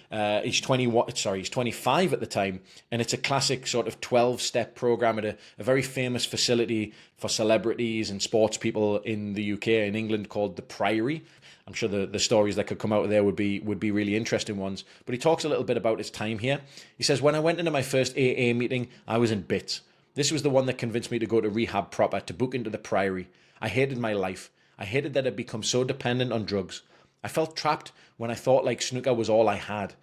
He's 25 at the time, and it's a classic sort of 12-step program at a very famous facility for celebrities and sports people in the UK and England called the Priory. I'm sure the stories that could come out of there would be really interesting ones. But he talks a little bit about his time here. He says, when I went into my first AA meeting, I was in bits. This was the one that convinced me to go to Rehab proper, to book into the Priory. I hated my life. I hated that I'd become so dependent on drugs. I felt trapped when I thought like snooker was all I had.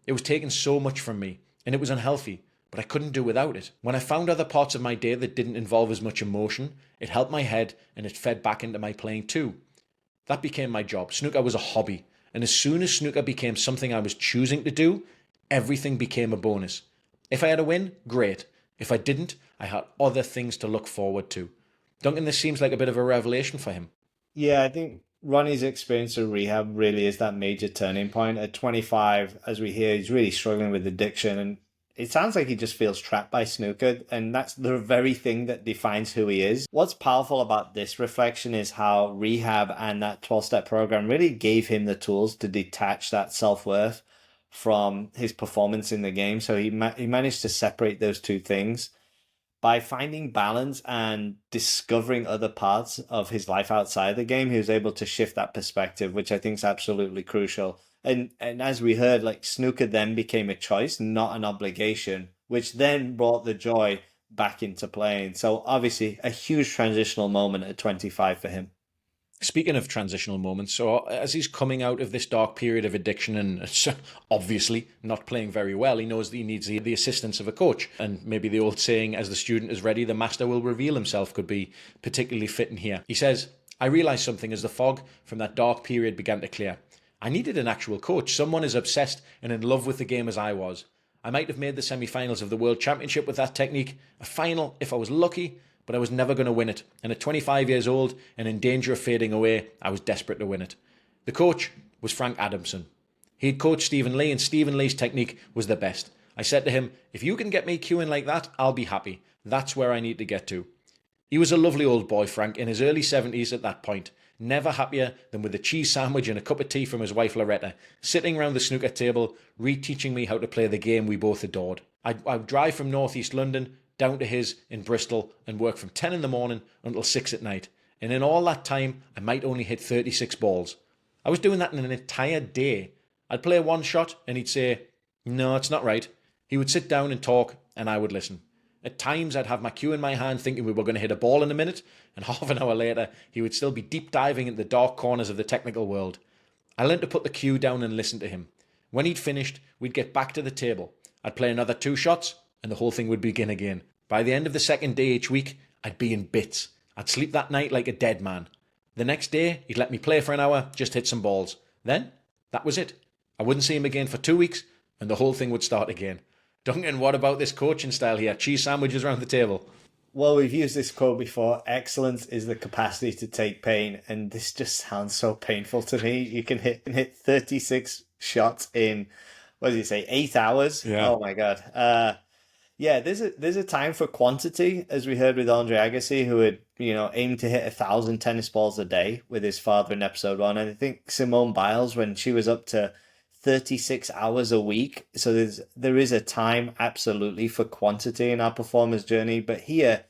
It was taking so much from me, and it was unhealthy, but I couldn't do without it. When I found other parts of my day that didn't involve as much emotion, it helped my head and it fed back into my playing too. That became my job. Snooker was a hobby, and as soon as snooker became something I was choosing to do, everything became a bonus. If I had a win, great. If I didn't, I had other things to look forward to. Duncan, this seems like a bit of a revelation for him. Yeah, I think Ronnie's experience of rehab really is that major turning point. At 25, as we hear, he's really struggling with addiction, and it sounds like he just feels trapped by snooker, and that's the very thing that defines who he is. What's powerful about this reflection is how rehab and that 12-step program really gave him the tools to detach that self-worth from his performance in the game. So he managed to separate those two things. By finding balance and discovering other parts of his life outside the game, he was able to shift that perspective, which I think is absolutely crucial. And as we heard, like snooker then became a choice, not an obligation, which then brought the joy back into playing. So obviously a huge transitional moment at 25 for him. Speaking of transitional moments, so as he's coming out of this dark period of addiction and obviously not playing very well, he knows that he needs the assistance of a coach. And maybe the old saying, as the student is ready, the master will reveal himself, could be particularly fitting here. He says, I realised something as the fog from that dark period began to clear. I needed an actual coach, someone as obsessed and in love with the game as I was. I might have made the semi-finals of the World Championship with that technique, a final if I was lucky, but I was never going to win it. And at 25 years old and in danger of fading away, I was desperate to win it. The coach was Frank Adamson. He'd coached Stephen Lee, and Stephen Lee's technique was the best. I said to him, if you can get me cueing like that, I'll be happy. That's where I need to get to. He was a lovely old boy, Frank, in his early 70s at that point. Never happier than with a cheese sandwich and a cup of tea from his wife Loretta, sitting round the snooker table, reteaching me how to play the game we both adored. I'd drive from northeast London down to his in Bristol and work from 10 in the morning until 6 at night. And in all that time, I might only hit 36 balls. I was doing that in an entire day. I'd play one shot and he'd say, no, it's not right. He would sit down and talk and I would listen. At times, I'd have my cue in my hand thinking we were going to hit a ball in a minute, and half an hour later, he would still be deep diving into the dark corners of the technical world. I learned to put the cue down and listen to him. When he'd finished, we'd get back to the table. I'd play another 2 shots, and the whole thing would begin again. By the end of the second day each week, I'd be in bits. I'd sleep that night like a dead man. The next day, he'd let me play for an hour, just hit some balls. Then, that was it. I wouldn't see him again for 2 weeks, and the whole thing would start again. Duncan, what about this coaching style here? Cheese sandwiches around the table. Well, we've used this quote before. Excellence is the capacity to take pain. And this just sounds so painful to me. You can hit 36 shots in, what did he say, 8 hours? Yeah. Oh, my God. Yeah, there's a time for quantity, as we heard with Andre Agassi, who had, aimed to hit 1,000 tennis balls a day with his father in episode 1. And I think Simone Biles, when she was up to 36 hours a week. So there is a time absolutely for quantity in our performer's journey. But here,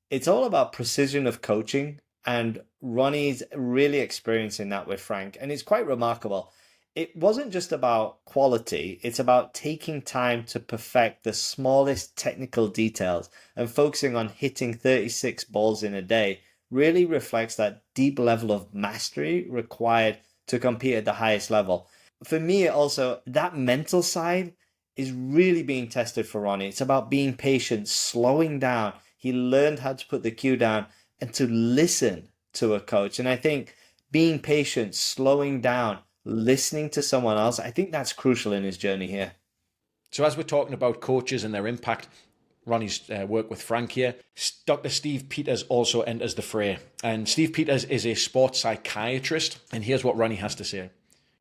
it's all about precision of coaching. And Ronnie's really experiencing that with Frank. And it's quite remarkable. It wasn't just about quality. It's about taking time to perfect the smallest technical details, and focusing on hitting 36 balls in a day really reflects that deep level of mastery required to compete at the highest level. For me, also, that mental side is really being tested for Ronnie. It's about being patient, slowing down. He learned how to put the cue down and to listen to a coach. And I think being patient, slowing down, listening to someone else, I think that's crucial in his journey here. So as we're talking about coaches and their impact, Ronnie's work with Frank here, Dr. Steve Peters also enters the fray. And Steve Peters is a sports psychiatrist. And here's what Ronnie has to say.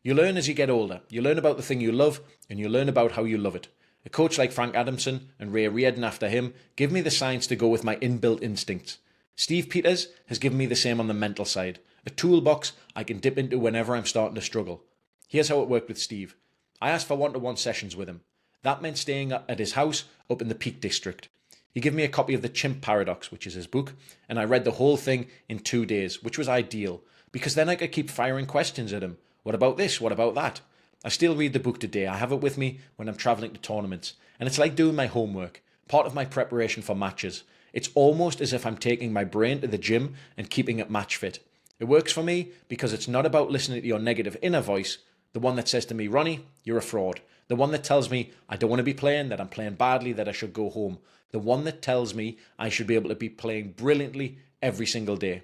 You learn as you get older. You learn about the thing you love, and you learn about how you love it. A coach like Frank Adamson and Ray Reardon after him give me the science to go with my inbuilt instincts. Steve Peters has given me the same on the mental side. A toolbox I can dip into whenever I'm starting to struggle. Here's how it worked with Steve. I asked for one-to-one sessions with him. That meant staying at his house up in the Peak District. He gave me a copy of The Chimp Paradox, which is his book, and I read the whole thing in 2 days, which was ideal, because then I could keep firing questions at him. What about this? What about that? I still read the book today. I have it with me when I'm travelling to tournaments. And it's like doing my homework, part of my preparation for matches. It's almost as if I'm taking my brain to the gym and keeping it match fit. It works for me because it's not about listening to your negative inner voice, the one that says to me, Ronnie, you're a fraud. The one that tells me I don't want to be playing, that I'm playing badly, that I should go home. The one that tells me I should be able to be playing brilliantly every single day.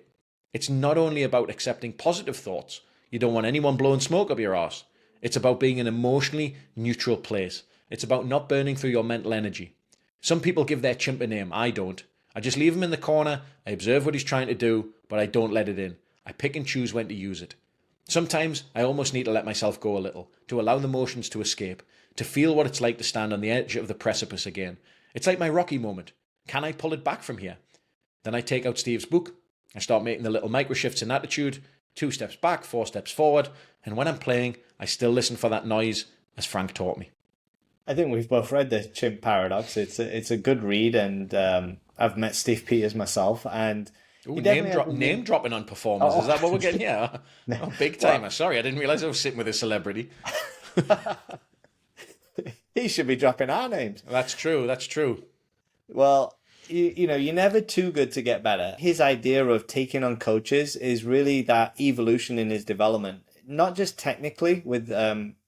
It's not only about accepting positive thoughts. You don't want anyone blowing smoke up your arse. It's about being in an emotionally neutral place. It's about not burning through your mental energy. Some people give their chimp a name. I don't. I just leave him in the corner. I observe what he's trying to do, but I don't let it in. I pick and choose when to use it. Sometimes I almost need to let myself go a little, to allow the motions to escape, to feel what it's like to stand on the edge of the precipice again. It's like my Rocky moment. Can I pull it back from here? Then I take out Steve's book. I start making the little micro shifts in attitude. 2 steps back, 4 steps forward, and when I'm playing, I still listen for that noise, as Frank taught me. I think we've both read The Chimp Paradox. It's a good read, and I've met Steve Peters myself, and Ooh, name dropping on performers. Is that what we're getting here? No. Oh, big timer. Sorry, I didn't realize I was sitting with a celebrity. He should be dropping our names. That's true. Well, You're never too good to get better. His idea of taking on coaches is really that evolution in his development, not just technically with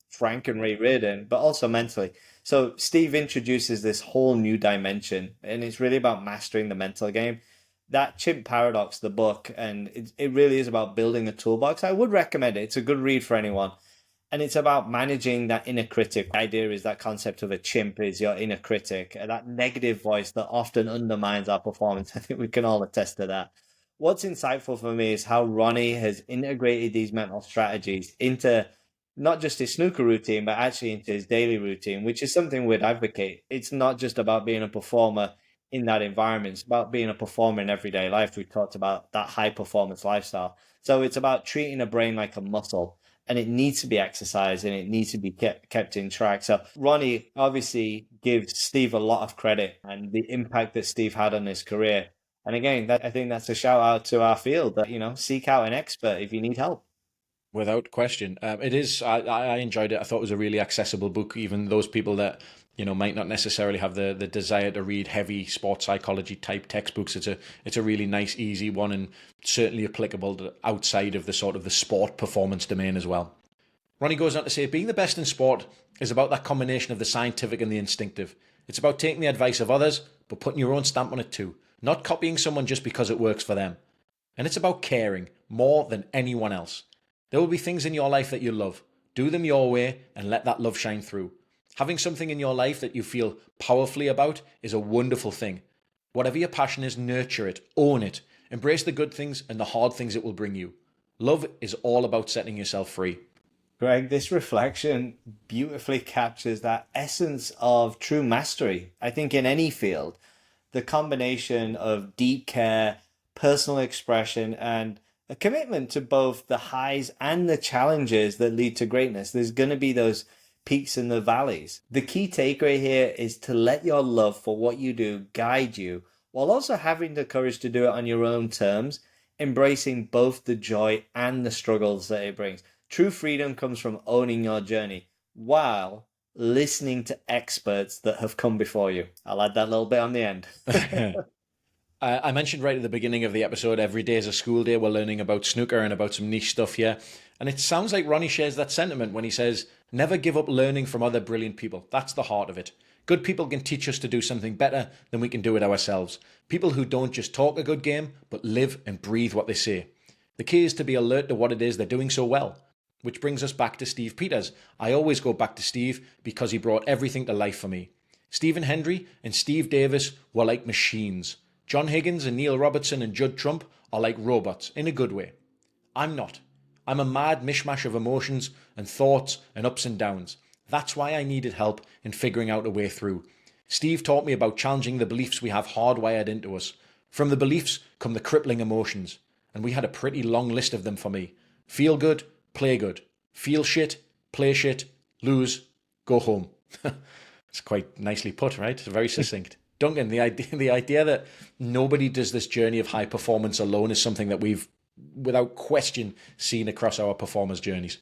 Frank and Ray Reardon, but also mentally. So Steve introduces this whole new dimension, and it's really about mastering the mental game. That Chimp Paradox, the book, and it really is about building a toolbox. I would recommend it. It's a good read for anyone. And it's about managing that inner critic. The idea is that concept of a chimp is your inner critic, that negative voice that often undermines our performance. I think we can all attest to that. What's insightful for me is how Ronnie has integrated these mental strategies into not just his snooker routine, but actually into his daily routine, which is something we'd advocate. It's not just about being a performer in that environment, it's about being a performer in everyday life. We talked about that high performance lifestyle. So it's about treating a brain like a muscle, and it needs to be exercised and it needs to be kept in track. So Ronnie obviously gives Steve a lot of credit and the impact that Steve had on his career. And again, I think that's a shout out to our field that, seek out an expert if you need help. Without question. It is, I enjoyed it. I thought it was a really accessible book, even those people that, might not necessarily have the desire to read heavy sports psychology type textbooks. It's a really nice, easy one, and certainly applicable to outside of the sort of the sport performance domain as well. Ronnie goes on to say, being the best in sport is about that combination of the scientific and the instinctive. It's about taking the advice of others, but putting your own stamp on it too. Not copying someone just because it works for them. And it's about caring more than anyone else. There will be things in your life that you love. Do them your way and let that love shine through. Having something in your life that you feel powerfully about is a wonderful thing. Whatever your passion is, nurture it, own it, embrace the good things and the hard things it will bring you. Love is all about setting yourself free. Greg, this reflection beautifully captures that essence of true mastery. I think in any field, the combination of deep care, personal expression, and a commitment to both the highs and the challenges that lead to greatness. There's going to be those peaks and the valleys. The key takeaway here is to let your love for what you do guide you, while also having the courage to do it on your own terms, embracing both the joy and the struggles that it brings. True freedom comes from owning your journey while listening to experts that have come before you. I'll add that little bit on the end. I mentioned right at the beginning of the episode, every day is a school day. We're learning about snooker and about some niche stuff here. And it sounds like Ronnie shares that sentiment when he says, never give up learning from other brilliant people. That's the heart of it. Good people can teach us to do something better than we can do it ourselves. People who don't just talk a good game, but live and breathe what they say. The key is to be alert to what it is they're doing so well. Which brings us back to Steve Peters. I always go back to Steve because he brought everything to life for me. Stephen Hendry and Steve Davis were like machines. John Higgins and Neil Robertson and Judd Trump are like robots, in a good way. I'm not. I'm a mad mishmash of emotions and thoughts and ups and downs. That's why I needed help in figuring out a way through. Steve taught me about challenging the beliefs we have hardwired into us. From the beliefs come the crippling emotions, and we had a pretty long list of them for me. Feel good, play good. Feel shit, play shit, lose, go home. It's quite nicely put, right? It's very succinct. Duncan, the idea that nobody does this journey of high performance alone is something that we've, without question, seen across our performers' journeys.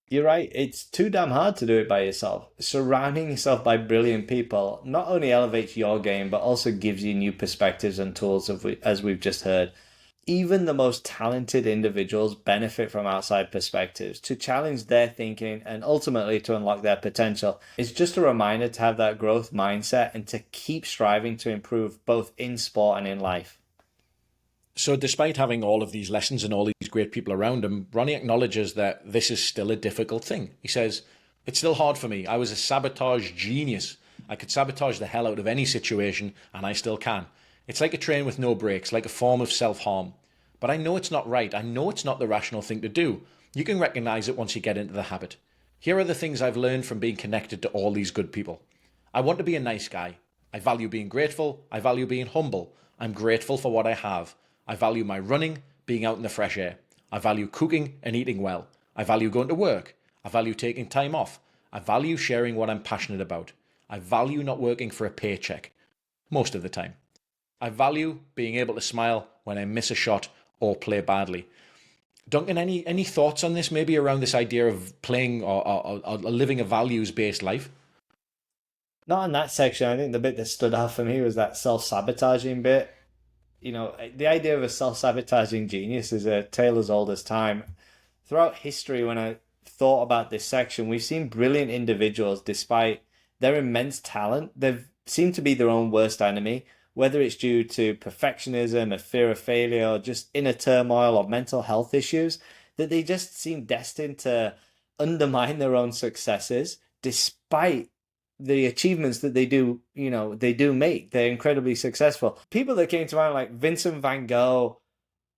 You're right. It's too damn hard to do it by yourself. Surrounding yourself by brilliant people not only elevates your game, but also gives you new perspectives and tools, as we've just heard. Even the most talented individuals benefit from outside perspectives to challenge their thinking and ultimately to unlock their potential. It's just a reminder to have that growth mindset and to keep striving to improve both in sport and in life. So despite having all of these lessons and all these great people around him, Ronnie acknowledges that this is still a difficult thing. He says, it's still hard for me. I was a sabotage genius. I could sabotage the hell out of any situation, and I still can. It's like a train with no brakes, like a form of self-harm. But I know it's not right. I know it's not the rational thing to do. You can recognize it once you get into the habit. Here are the things I've learned from being connected to all these good people. I want to be a nice guy. I value being grateful. I value being humble. I'm grateful for what I have. I value my running, being out in the fresh air. I value cooking and eating well. I value going to work. I value taking time off. I value sharing what I'm passionate about. I value not working for a paycheck. Most of the time. I value being able to smile when I miss a shot or play badly. Duncan, any thoughts on this, maybe around this idea of playing or living a values-based life? Not in that section. I think the bit that stood out for me was that self-sabotaging bit. The idea of a self-sabotaging genius is a tale as old as time. Throughout history, when I thought about this section, we've seen brilliant individuals, despite their immense talent, they've seemed to be their own worst enemy, whether it's due to perfectionism, a fear of failure, or just inner turmoil or mental health issues, that they just seem destined to undermine their own successes, despite the achievements that they do make. They're incredibly successful. People that came to mind like Vincent van Gogh,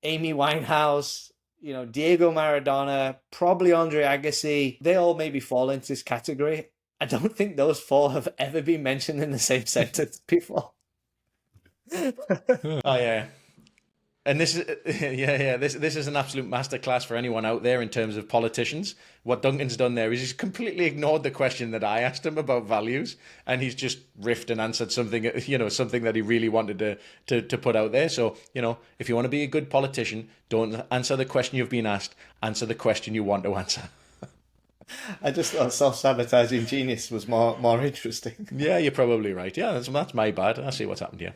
Amy Winehouse, Diego Maradona, probably Andre Agassi, they all maybe fall into this category. I don't think those four have ever been mentioned in the same sentence before. Oh yeah. And this is this is an absolute masterclass for anyone out there in terms of politicians. What Duncan's done there is he's completely ignored the question that I asked him about values, and he's just riffed and answered something something that he really wanted to put out there. So if you want to be a good politician, don't answer the question you've been asked. Answer the question you want to answer. I just thought self-sabotaging genius was more interesting. Yeah, you're probably right. Yeah, that's my bad. I see what's happened here.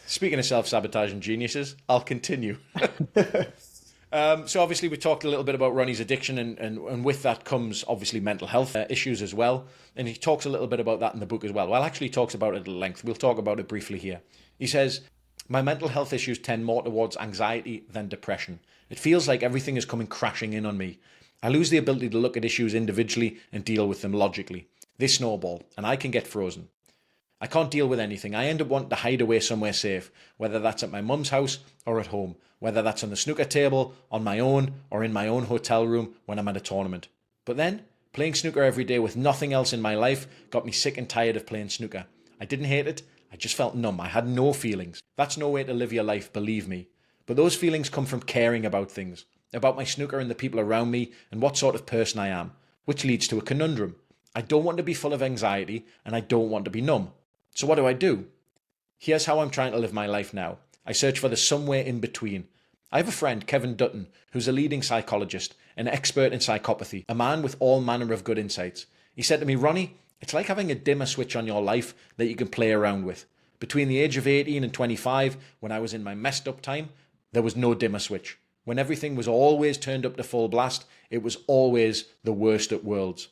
Speaking of self-sabotaging geniuses, I'll continue. So obviously we talked a little bit about Ronnie's addiction, and with that comes obviously mental health issues as well. And he talks a little bit about that in the book as well. Well, actually he talks about it at length. We'll talk about it briefly here. He says, my mental health issues tend more towards anxiety than depression. It feels like everything is coming crashing in on me. I lose the ability to look at issues individually and deal with them logically. They snowball, and I can get frozen. I can't deal with anything. I end up wanting to hide away somewhere safe, whether that's at my mum's house or at home, whether that's on the snooker table, on my own, or in my own hotel room when I'm at a tournament. But then, playing snooker every day with nothing else in my life got me sick and tired of playing snooker. I didn't hate it, I just felt numb. I had no feelings. That's no way to live your life, believe me. But those feelings come from caring about things, about my snooker and the people around me and what sort of person I am, which leads to a conundrum. I don't want to be full of anxiety, and I don't want to be numb. So what do? Here's how I'm trying to live my life now. I search for the somewhere in between. I have a friend, Kevin Dutton, who's a leading psychologist, an expert in psychopathy, a man with all manner of good insights. He said to me, Ronnie, it's like having a dimmer switch on your life that you can play around with. Between the age of 18 and 25, when I was in my messed up time, there was no dimmer switch. When everything was always turned up to full blast, it was always the worst at worlds.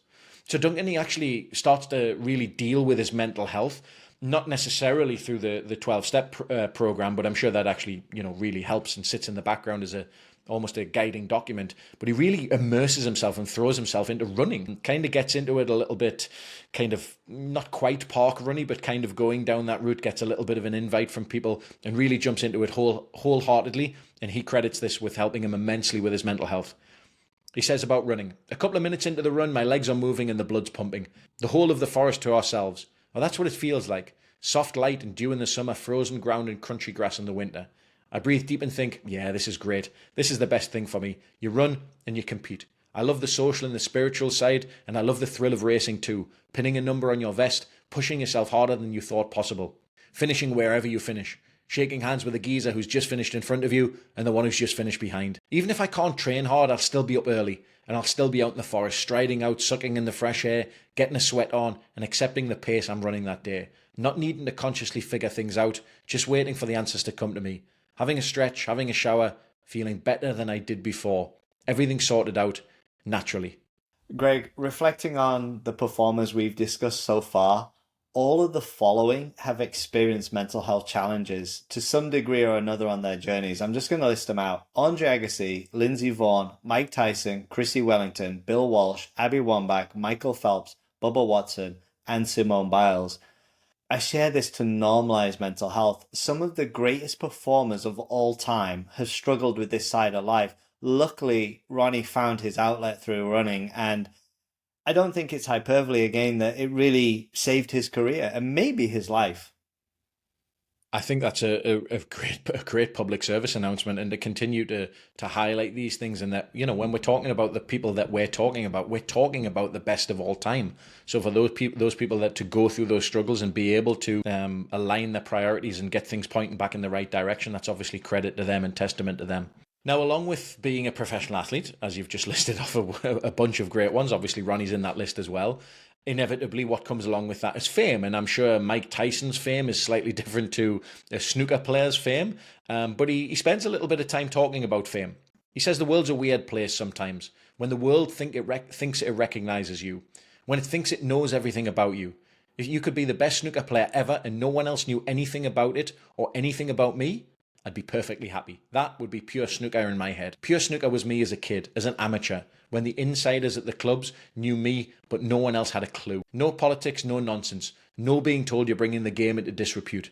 So Duncan, he actually starts to really deal with his mental health, not necessarily through the 12-step program, but I'm sure that actually, really helps and sits in the background as almost a guiding document. But he really immerses himself and throws himself into running, kind of gets into it a little bit, kind of not quite park running, but kind of going down that route, gets a little bit of an invite from people and really jumps into it wholeheartedly. And he credits this with helping him immensely with his mental health. He says about running, a couple of minutes into the run, my legs are moving and the blood's pumping. The whole of the forest to ourselves. Well, that's what it feels like. Soft light and dew in the summer, frozen ground and crunchy grass in the winter. I breathe deep and think, yeah, this is great. This is the best thing for me. You run and you compete. I love the social and the spiritual side, and I love the thrill of racing too. Pinning a number on your vest, pushing yourself harder than you thought possible. Finishing wherever you finish. Shaking hands with a geezer who's just finished in front of you and the one who's just finished behind. Even if I can't train hard, I'll still be up early. And I'll still be out in the forest, striding out, sucking in the fresh air, getting a sweat on, and accepting the pace I'm running that day. Not needing to consciously figure things out, just waiting for the answers to come to me. Having a stretch, having a shower, feeling better than I did before. Everything sorted out, naturally. Greg, reflecting on the performers we've discussed so far, all of the following have experienced mental health challenges to some degree or another on their journeys. I'm just going to list them out. Andre Agassi, Lindsey Vonn, Mike Tyson, Chrissy Wellington, Bill Walsh, Abby Wambach, Michael Phelps, Bubba Watson, and Simone Biles. I share this to normalize mental health. Some of the greatest performers of all time have struggled with this side of life. Luckily, Ronnie found his outlet through running, and I don't think it's hyperbole again that it really saved his career and maybe his life. I think that's a great public service announcement, and to continue to highlight these things, and that, when we're talking about the people that we're talking about the best of all time. So for those people that to go through those struggles and be able to align their priorities and get things pointing back in the right direction, that's obviously credit to them and testament to them. Now, along with being a professional athlete, as you've just listed off a bunch of great ones, obviously Ronnie's in that list as well, inevitably what comes along with that is fame. And I'm sure Mike Tyson's fame is slightly different to a snooker player's fame, but he spends a little bit of time talking about fame. He says the world's a weird place sometimes, when the world thinks it recognizes you, when it thinks it knows everything about you. If you could be the best snooker player ever and no one else knew anything about it or anything about me, I'd be perfectly happy. That would be pure snooker in my head. Pure snooker was me as a kid, as an amateur, when the insiders at the clubs knew me, but no one else had a clue. No politics, no nonsense. No being told you're bringing the game into disrepute.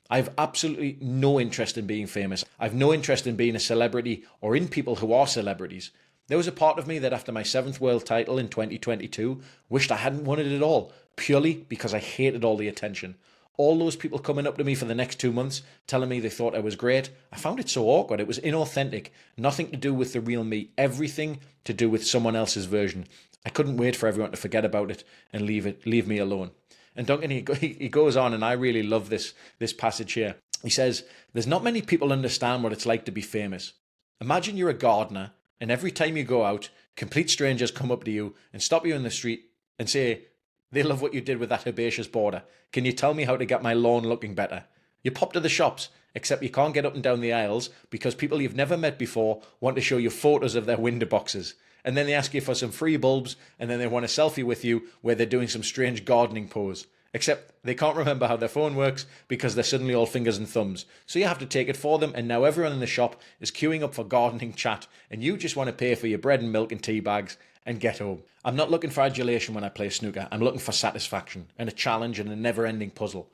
I've absolutely no interest in being famous. I've no interest in being a celebrity or in people who are celebrities. There was a part of me that after my 7th world title in 2022 wished I hadn't won it at all, purely because I hated all the attention. All those people coming up to me for the next 2 months, telling me they thought I was great. I found it so awkward. It was inauthentic. Nothing to do with the real me. Everything to do with someone else's version. I couldn't wait for everyone to forget about it and leave me alone. And Duncan, he goes on, and I really love this passage here. He says, there's not many people understand what it's like to be famous. Imagine you're a gardener, and every time you go out, complete strangers come up to you and stop you in the street and say, they love what you did with that herbaceous border. Can you tell me how to get my lawn looking better? You pop to the shops, except you can't get up and down the aisles because people you've never met before want to show you photos of their window boxes. And then they ask you for some free bulbs, and then they want a selfie with you where they're doing some strange gardening pose. Except they can't remember how their phone works because they're suddenly all fingers and thumbs. So you have to take it for them, and now everyone in the shop is queuing up for gardening chat, and you just want to pay for your bread and milk and tea bags and get home. I'm not looking for adulation when I play snooker. I'm looking for satisfaction and a challenge and a never-ending puzzle.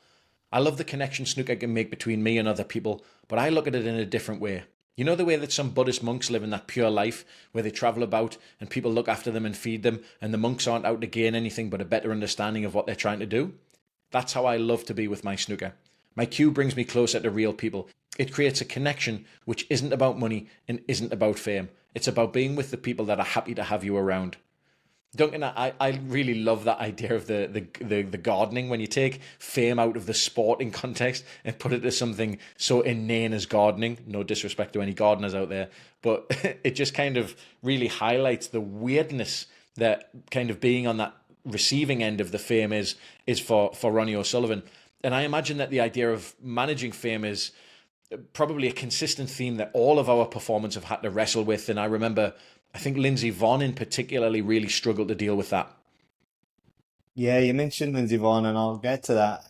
I love the connection snooker can make between me and other people, but I look at it in a different way. You know the way that some Buddhist monks live in that pure life, where they travel about and people look after them and feed them, and the monks aren't out to gain anything but a better understanding of what they're trying to do? That's how I love to be with my snooker. My cue brings me closer to real people. It creates a connection which isn't about money and isn't about fame. It's about being with the people that are happy to have you around. Duncan, I really love that idea of the gardening, when you take fame out of the sporting context and put it to something so inane as gardening. No disrespect to any gardeners out there, but it just kind of really highlights the weirdness that kind of being on that receiving end of the fame is for Ronnie O'Sullivan. And I imagine that the idea of managing fame is probably a consistent theme that all of our performers have had to wrestle with. And I remember, I think Lindsey Vonn in particularly really struggled to deal with that. Yeah, you mentioned Lindsey Vonn, and I'll get to that.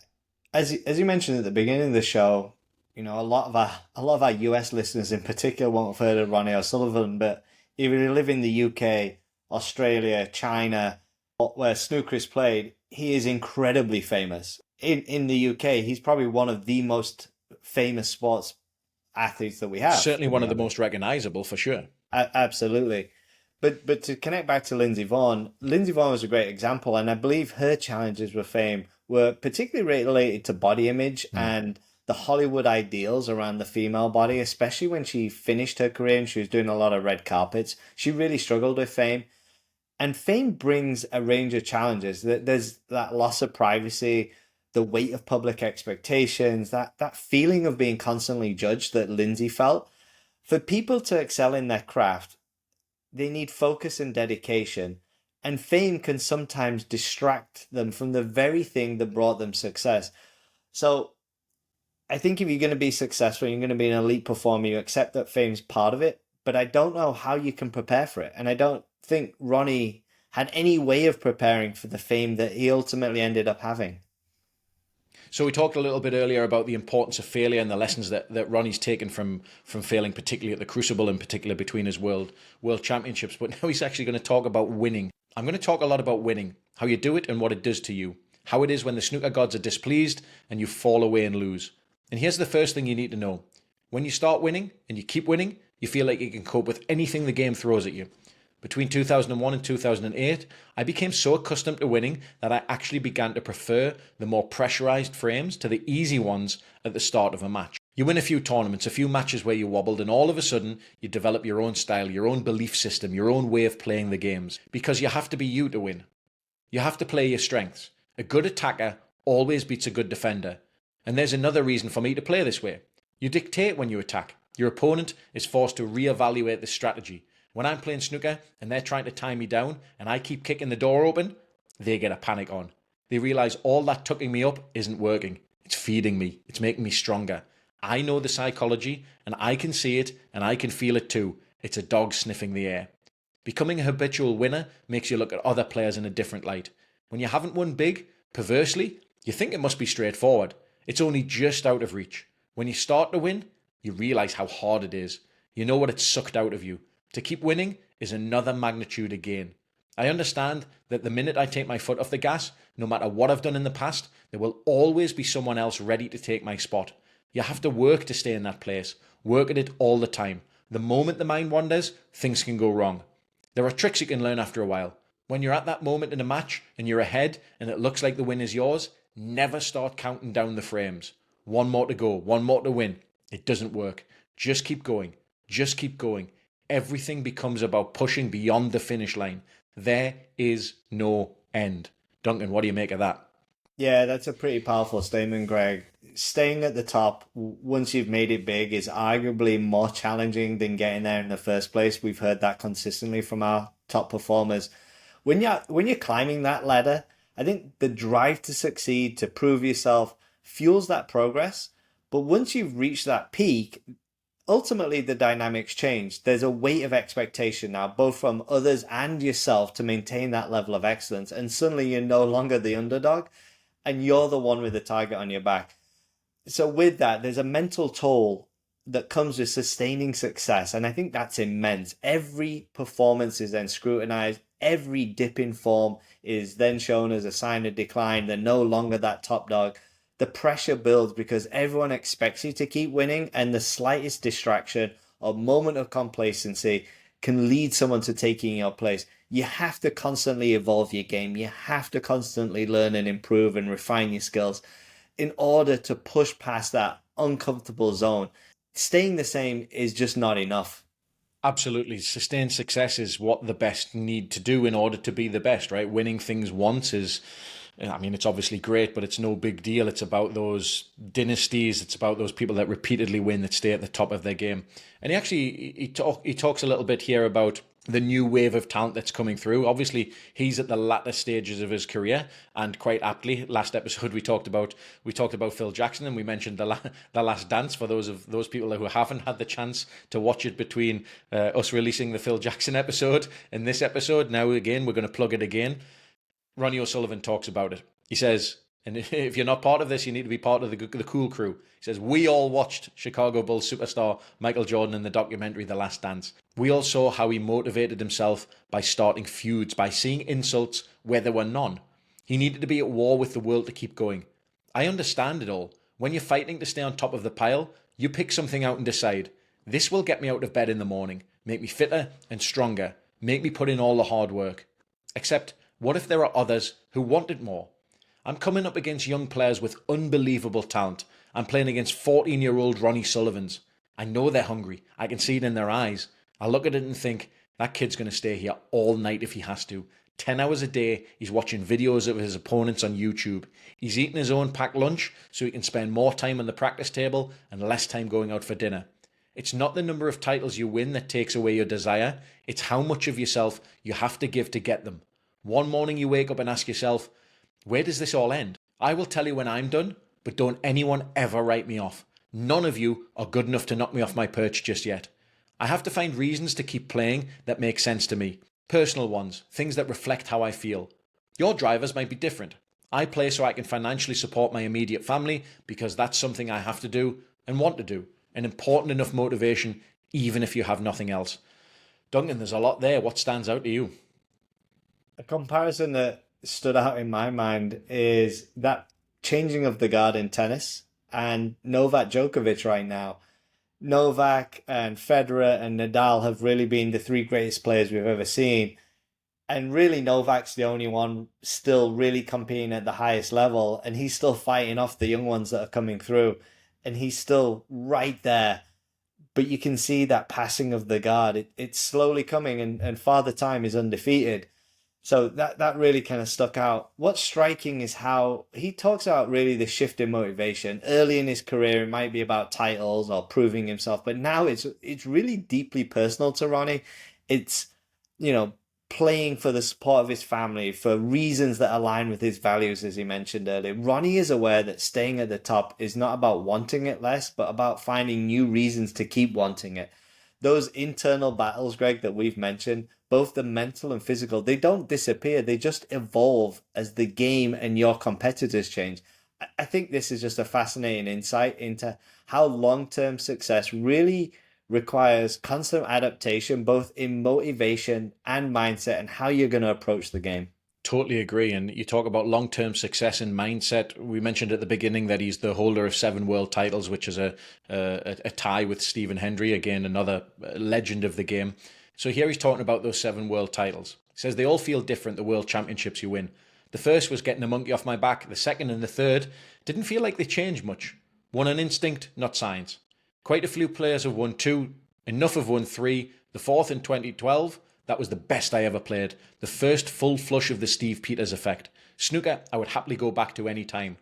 As you mentioned at the beginning of the show, you know, a lot of our US listeners in particular won't have heard of Ronnie O'Sullivan, but if you live in the UK, Australia, China, where snooker is played, he is incredibly famous. In the UK, he's probably one of the most famous sports athletes that we have. Certainly one of the most recognizable, for sure. Absolutely. But to connect back to Lindsey Vonn was a great example, and I believe her challenges with fame were particularly related to body image and the Hollywood ideals around the female body, especially when she finished her career and she was doing a lot of red carpets. She really struggled with fame. And fame brings a range of challenges. There's that loss of privacy, the weight of public expectations, that feeling of being constantly judged that Lindsey felt. For people to excel in their craft, they need focus and dedication. And fame can sometimes distract them from the very thing that brought them success. So I think if you're going to be successful, you're going to be an elite performer, you accept that fame's part of it. But I don't know how you can prepare for it. And I don't think Ronnie had any way of preparing for the fame that he ultimately ended up having. So we talked a little bit earlier about the importance of failure and the lessons that Ronnie's taken from failing, particularly at the Crucible, in particular between his world championships. But now he's actually going to talk about winning. I'm going to talk a lot about winning, how you do it and what it does to you, how it is when the snooker gods are displeased and you fall away and lose. And here's the first thing you need to know. When you start winning and you keep winning, you feel like you can cope with anything the game throws at you. Between 2001 and 2008, I became so accustomed to winning that I actually began to prefer the more pressurized frames to the easy ones at the start of a match. You win a few tournaments, a few matches where you wobbled, and all of a sudden you develop your own style, your own belief system, your own way of playing the games. Because you have to be you to win. You have to play your strengths. A good attacker always beats a good defender. And there's another reason for me to play this way. You dictate when you attack. Your opponent is forced to reevaluate the strategy. When I'm playing snooker and they're trying to tie me down and I keep kicking the door open, they get a panic on. They realize all that tucking me up isn't working. It's feeding me. It's making me stronger. I know the psychology and I can see it and I can feel it too. It's a dog sniffing the air. Becoming a habitual winner makes you look at other players in a different light. When you haven't won big, perversely, you think it must be straightforward. It's only just out of reach. When you start to win, you realize how hard it is. You know what it's sucked out of you. To keep winning is another magnitude again. I understand that the minute I take my foot off the gas, no matter what I've done in the past, there will always be someone else ready to take my spot. You have to work to stay in that place. Work at it all the time. The moment the mind wanders, things can go wrong. There are tricks you can learn after a while. When you're at that moment in a match and you're ahead and it looks like the win is yours, never start counting down the frames. One more to go, one more to win. It doesn't work. Just keep going. Just keep going. Everything becomes about pushing beyond the finish line. There is no end. Duncan, what do you make of that? Yeah, that's a pretty powerful statement, Greg. Staying at the top once you've made it big is arguably more challenging than getting there in the first place. We've heard that consistently from our top performers. When you're climbing that ladder, I think the drive to succeed, to prove yourself, fuels that progress. But once you've reached that peak, ultimately the dynamics change. There's a weight of expectation now, both from others and yourself, to maintain that level of excellence. And suddenly you're no longer the underdog and you're the one with the target on your back. So with that, there's a mental toll that comes with sustaining success. And I think that's immense. Every performance is then scrutinized. Every dip in form is then shown as a sign of decline. They're no longer that top dog. The pressure builds because everyone expects you to keep winning, and the slightest distraction or moment of complacency can lead someone to taking your place. You have to constantly evolve your game. You have to constantly learn and improve and refine your skills in order to push past that uncomfortable zone. Staying the same is just not enough. Absolutely. Sustained success is what the best need to do in order to be the best, right? Winning things once is, I mean, it's obviously great, but it's no big deal. It's about those dynasties. It's about those people that repeatedly win, that stay at the top of their game. And he talks a little bit here about the new wave of talent that's coming through. Obviously, he's at the latter stages of his career, and quite aptly, last episode we talked about Phil Jackson, and we mentioned the Last Dance for those people who haven't had the chance to watch it between us releasing the Phil Jackson episode and this episode. Now again, we're going to plug it again. Ronnie O'Sullivan talks about it. He says, and if you're not part of this, you need to be part of the cool crew. He says, we all watched Chicago Bulls superstar Michael Jordan in the documentary The Last Dance. We all saw how he motivated himself by starting feuds, by seeing insults where there were none. He needed to be at war with the world to keep going. I understand it all. When you're fighting to stay on top of the pile, you pick something out and decide, this will get me out of bed in the morning, make me fitter and stronger, make me put in all the hard work. Except, what if there are others who want it more? I'm coming up against young players with unbelievable talent. I'm playing against 14-year-old Ronnie Sullivans. I know they're hungry. I can see it in their eyes. I look at it and think, that kid's going to stay here all night if he has to. 10 hours a day, he's watching videos of his opponents on YouTube. He's eating his own packed lunch so he can spend more time on the practice table and less time going out for dinner. It's not the number of titles you win that takes away your desire. It's how much of yourself you have to give to get them. One morning you wake up and ask yourself, where does this all end? I will tell you when I'm done, but don't anyone ever write me off. None of you are good enough to knock me off my perch just yet. I have to find reasons to keep playing that make sense to me. Personal ones, things that reflect how I feel. Your drivers might be different. I play so I can financially support my immediate family because that's something I have to do and want to do. An important enough motivation, even if you have nothing else. Duncan, there's a lot there. What stands out to you? A comparison that stood out in my mind is that changing of the guard in tennis and Novak Djokovic right now. Novak and Federer and Nadal have really been the three greatest players we've ever seen. And really, Novak's the only one still really competing at the highest level. And he's still fighting off the young ones that are coming through. And he's still right there. But you can see that passing of the guard. It's slowly coming, and Father Time is undefeated. So that really kind of stuck out. What's striking is how he talks about really the shift in motivation. Early in his career, it might be about titles or proving himself, but now it's really deeply personal to Ronnie. It's, playing for the support of his family, for reasons that align with his values, as he mentioned earlier. Ronnie is aware that staying at the top is not about wanting it less, but about finding new reasons to keep wanting it. Those internal battles, Greg, that we've mentioned, both the mental and physical, they don't disappear. They just evolve as the game and your competitors change. I think this is just a fascinating insight into how long-term success really requires constant adaptation, both in motivation and mindset, and how you're going to approach the game. Totally agree. And you talk about long-term success and mindset. We mentioned at the beginning that he's the holder of 7 world titles, which is a tie with Stephen Hendry, again, another legend of the game. So here he's talking about those 7 world titles. He says they all feel different, the world championships you win. The first was getting a monkey off my back. The second and the third didn't feel like they changed much. Won on instinct, not science. Quite a few players have won 2. Enough have won 3. The fourth in 2012, that was the best I ever played. The first full flush of the Steve Peters effect. Snooker, I would happily go back to any time.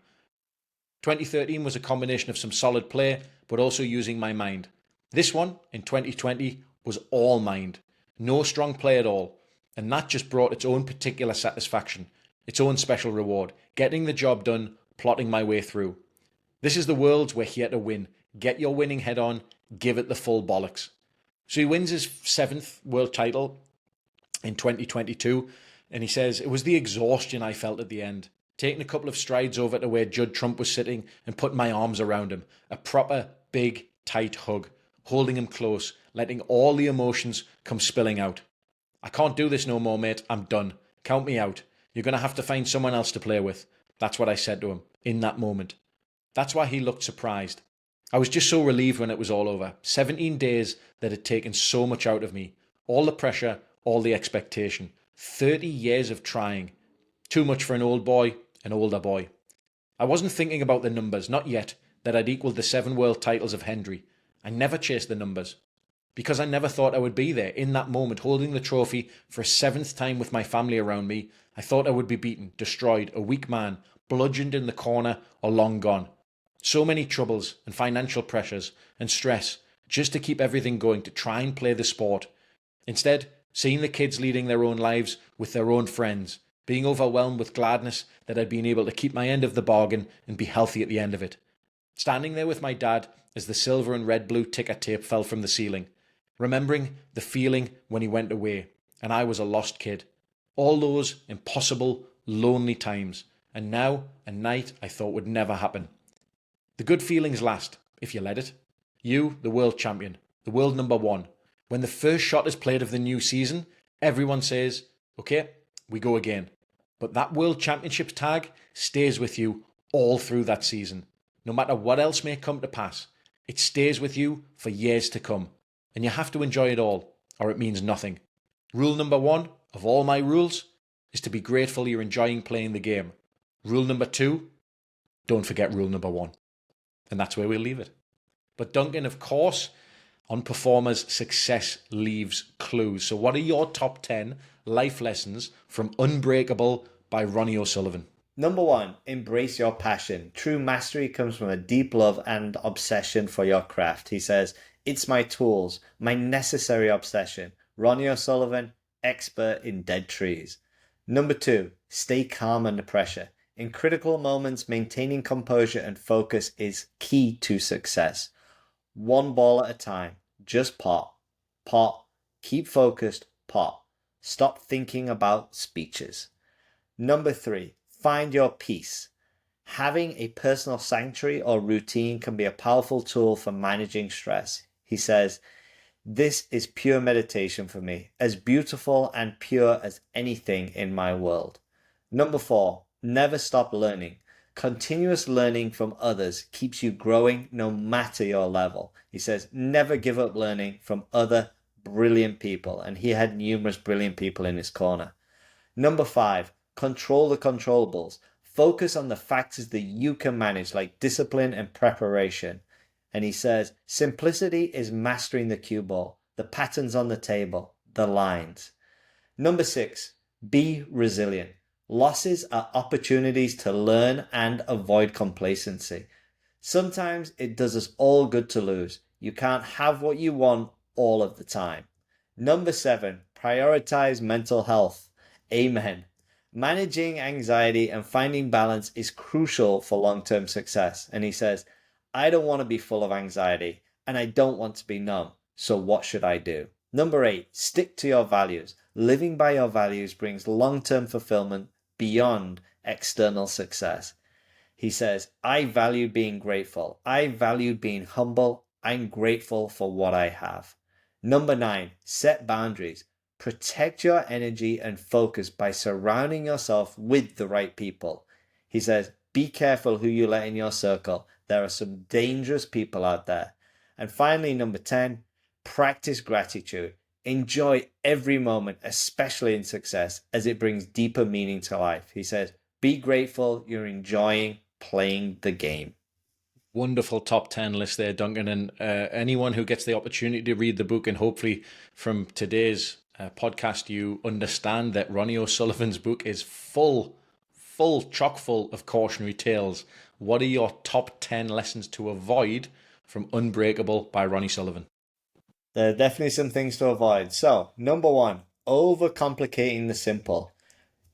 2013 was a combination of some solid play, but also using my mind. This one, in 2020, was all mind. No strong play at all. And that just brought its own particular satisfaction, its own special reward. Getting the job done, plotting my way through. This is the Worlds we're here to win. Get your winning head on, give it the full bollocks. So he wins his 7th world title in 2022, and he says, it was the exhaustion I felt at the end. Taking a couple of strides over to where Judd Trump was sitting and putting my arms around him. A proper, big, tight hug. Holding him close, letting all the emotions come spilling out. I can't do this no more, mate. I'm done. Count me out. You're going to have to find someone else to play with. That's what I said to him in that moment. That's why he looked surprised. I was just so relieved when it was all over. 17 days that had taken so much out of me. All the pressure, all the expectation. 30 years of trying. Too much for an old boy, an older boy. I wasn't thinking about the numbers, not yet, that I'd equaled the 7 world titles of Hendry. I never chased the numbers. Because I never thought I would be there in that moment, holding the trophy for a 7th time with my family around me. I thought I would be beaten, destroyed, a weak man, bludgeoned in the corner, or long gone. So many troubles and financial pressures and stress just to keep everything going, to try and play the sport. Instead, seeing the kids leading their own lives with their own friends, being overwhelmed with gladness that I'd been able to keep my end of the bargain and be healthy at the end of it. Standing there with my dad as the silver and red blue ticker tape fell from the ceiling, remembering the feeling when he went away and I was a lost kid. All those impossible, lonely times, and now a night I thought would never happen. The good feelings last, if you let it. You, the world champion, the world number 1. When the first shot is played of the new season, everyone says, okay, we go again. But that world championship tag stays with you all through that season. No matter what else may come to pass, it stays with you for years to come. And you have to enjoy it all, or it means nothing. Rule number 1 of all my rules is to be grateful you're enjoying playing the game. Rule number 2, don't forget rule number 1. And that's where we'll leave it. But Duncan, of course, on Performers, success leaves clues. So what are your top 10 life lessons from Unbreakable by Ronnie O'Sullivan? Number 1, embrace your passion. True mastery comes from a deep love and obsession for your craft. He says, it's my tools, my necessary obsession. Ronnie O'Sullivan, expert in dead trees. Number 2, stay calm under pressure. In critical moments, maintaining composure and focus is key to success. One ball at a time. Just pot. Pot. Keep focused. Pot. Stop thinking about speeches. Number 3, find your peace. Having a personal sanctuary or routine can be a powerful tool for managing stress. He says, this is pure meditation for me, as beautiful and pure as anything in my world. Number 4, never stop learning. Continuous learning from others keeps you growing no matter your level. He says, never give up learning from other brilliant people. And he had numerous brilliant people in his corner. Number 5, control the controllables. Focus on the factors that you can manage, like discipline and preparation. And he says, simplicity is mastering the cue ball, the patterns on the table, the lines. Number 6, be resilient. Losses are opportunities to learn and avoid complacency. Sometimes it does us all good to lose. You can't have what you want all of the time. Number 7, Prioritize mental health. Amen. Managing anxiety and finding balance is crucial for long-term success. And he says, I don't want to be full of anxiety and I don't want to be numb. So what should I do? Number 8, stick to your values. Living by your values brings long-term fulfillment beyond external success. He says, I value being grateful. I value being humble. I'm grateful for what I have. Number 9, set boundaries. Protect your energy and focus by surrounding yourself with the right people. He says, be careful who you let in your circle. There are some dangerous people out there. And finally, number 10, practice gratitude. Enjoy every moment, especially in success, as it brings deeper meaning to life. He says, be grateful you're enjoying playing the game. Wonderful top 10 list there, Duncan. And anyone who gets the opportunity to read the book, and hopefully from today's podcast, you understand that Ronnie O'Sullivan's book is chock full of cautionary tales. What are your top 10 lessons to avoid from Unbreakable by Ronnie Sullivan? There are definitely some things to avoid. So, number 1, overcomplicating the simple.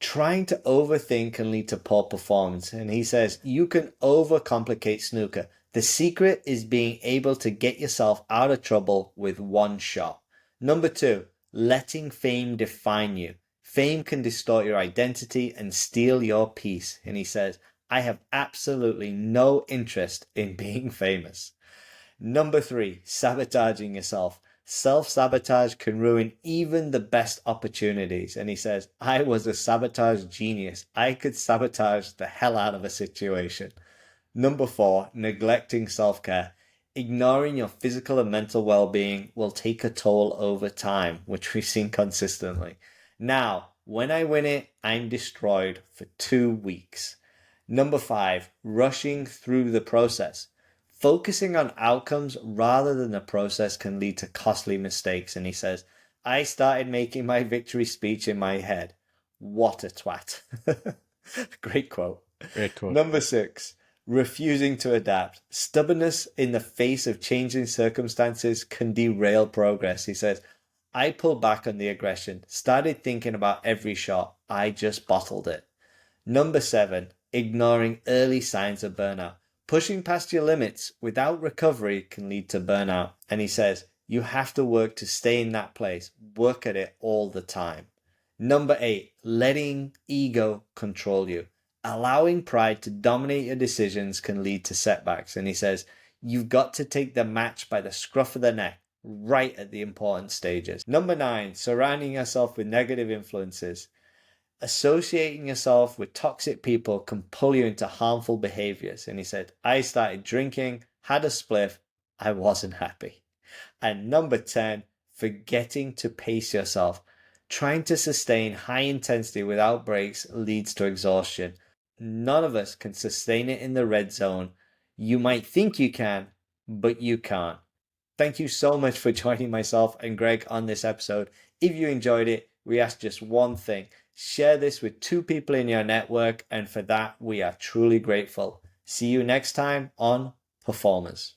Trying to overthink can lead to poor performance. And he says, you can overcomplicate snooker. The secret is being able to get yourself out of trouble with one shot. Number 2, letting fame define you. Fame can distort your identity and steal your peace. And he says, I have absolutely no interest in being famous. Number 3, sabotaging yourself. Self-sabotage can ruin even the best opportunities. And he says, I was a sabotage genius. I could sabotage the hell out of a situation. Number 4, neglecting self-care. Ignoring your physical and mental well-being will take a toll over time, which we've seen consistently. Now, when I win it, I'm destroyed for 2 weeks. Number 5, rushing through the process. Focusing on outcomes rather than the process can lead to costly mistakes. And he says, I started making my victory speech in my head. What a twat. Great quote. Great quote. Number 6, refusing to adapt. Stubbornness in the face of changing circumstances can derail progress. He says, I pulled back on the aggression, started thinking about every shot. I just bottled it. Number 7, ignoring early signs of burnout. Pushing past your limits without recovery can lead to burnout. And he says, you have to work to stay in that place. Work at it all the time. Number 8, letting ego control you. Allowing pride to dominate your decisions can lead to setbacks. And he says, you've got to take the match by the scruff of the neck right at the important stages. Number 9, surrounding yourself with negative influences. Associating yourself with toxic people can pull you into harmful behaviors. And he said, I started drinking, had a spliff, I wasn't happy. And number 10, forgetting to pace yourself. Trying to sustain high intensity without breaks leads to exhaustion. None of us can sustain it in the red zone. You might think you can, but you can't. Thank you so much for joining myself and Greg on this episode. If you enjoyed it, we ask just one thing. Share this with 2 people in your network, and for that, we are truly grateful. See you next time on Performers.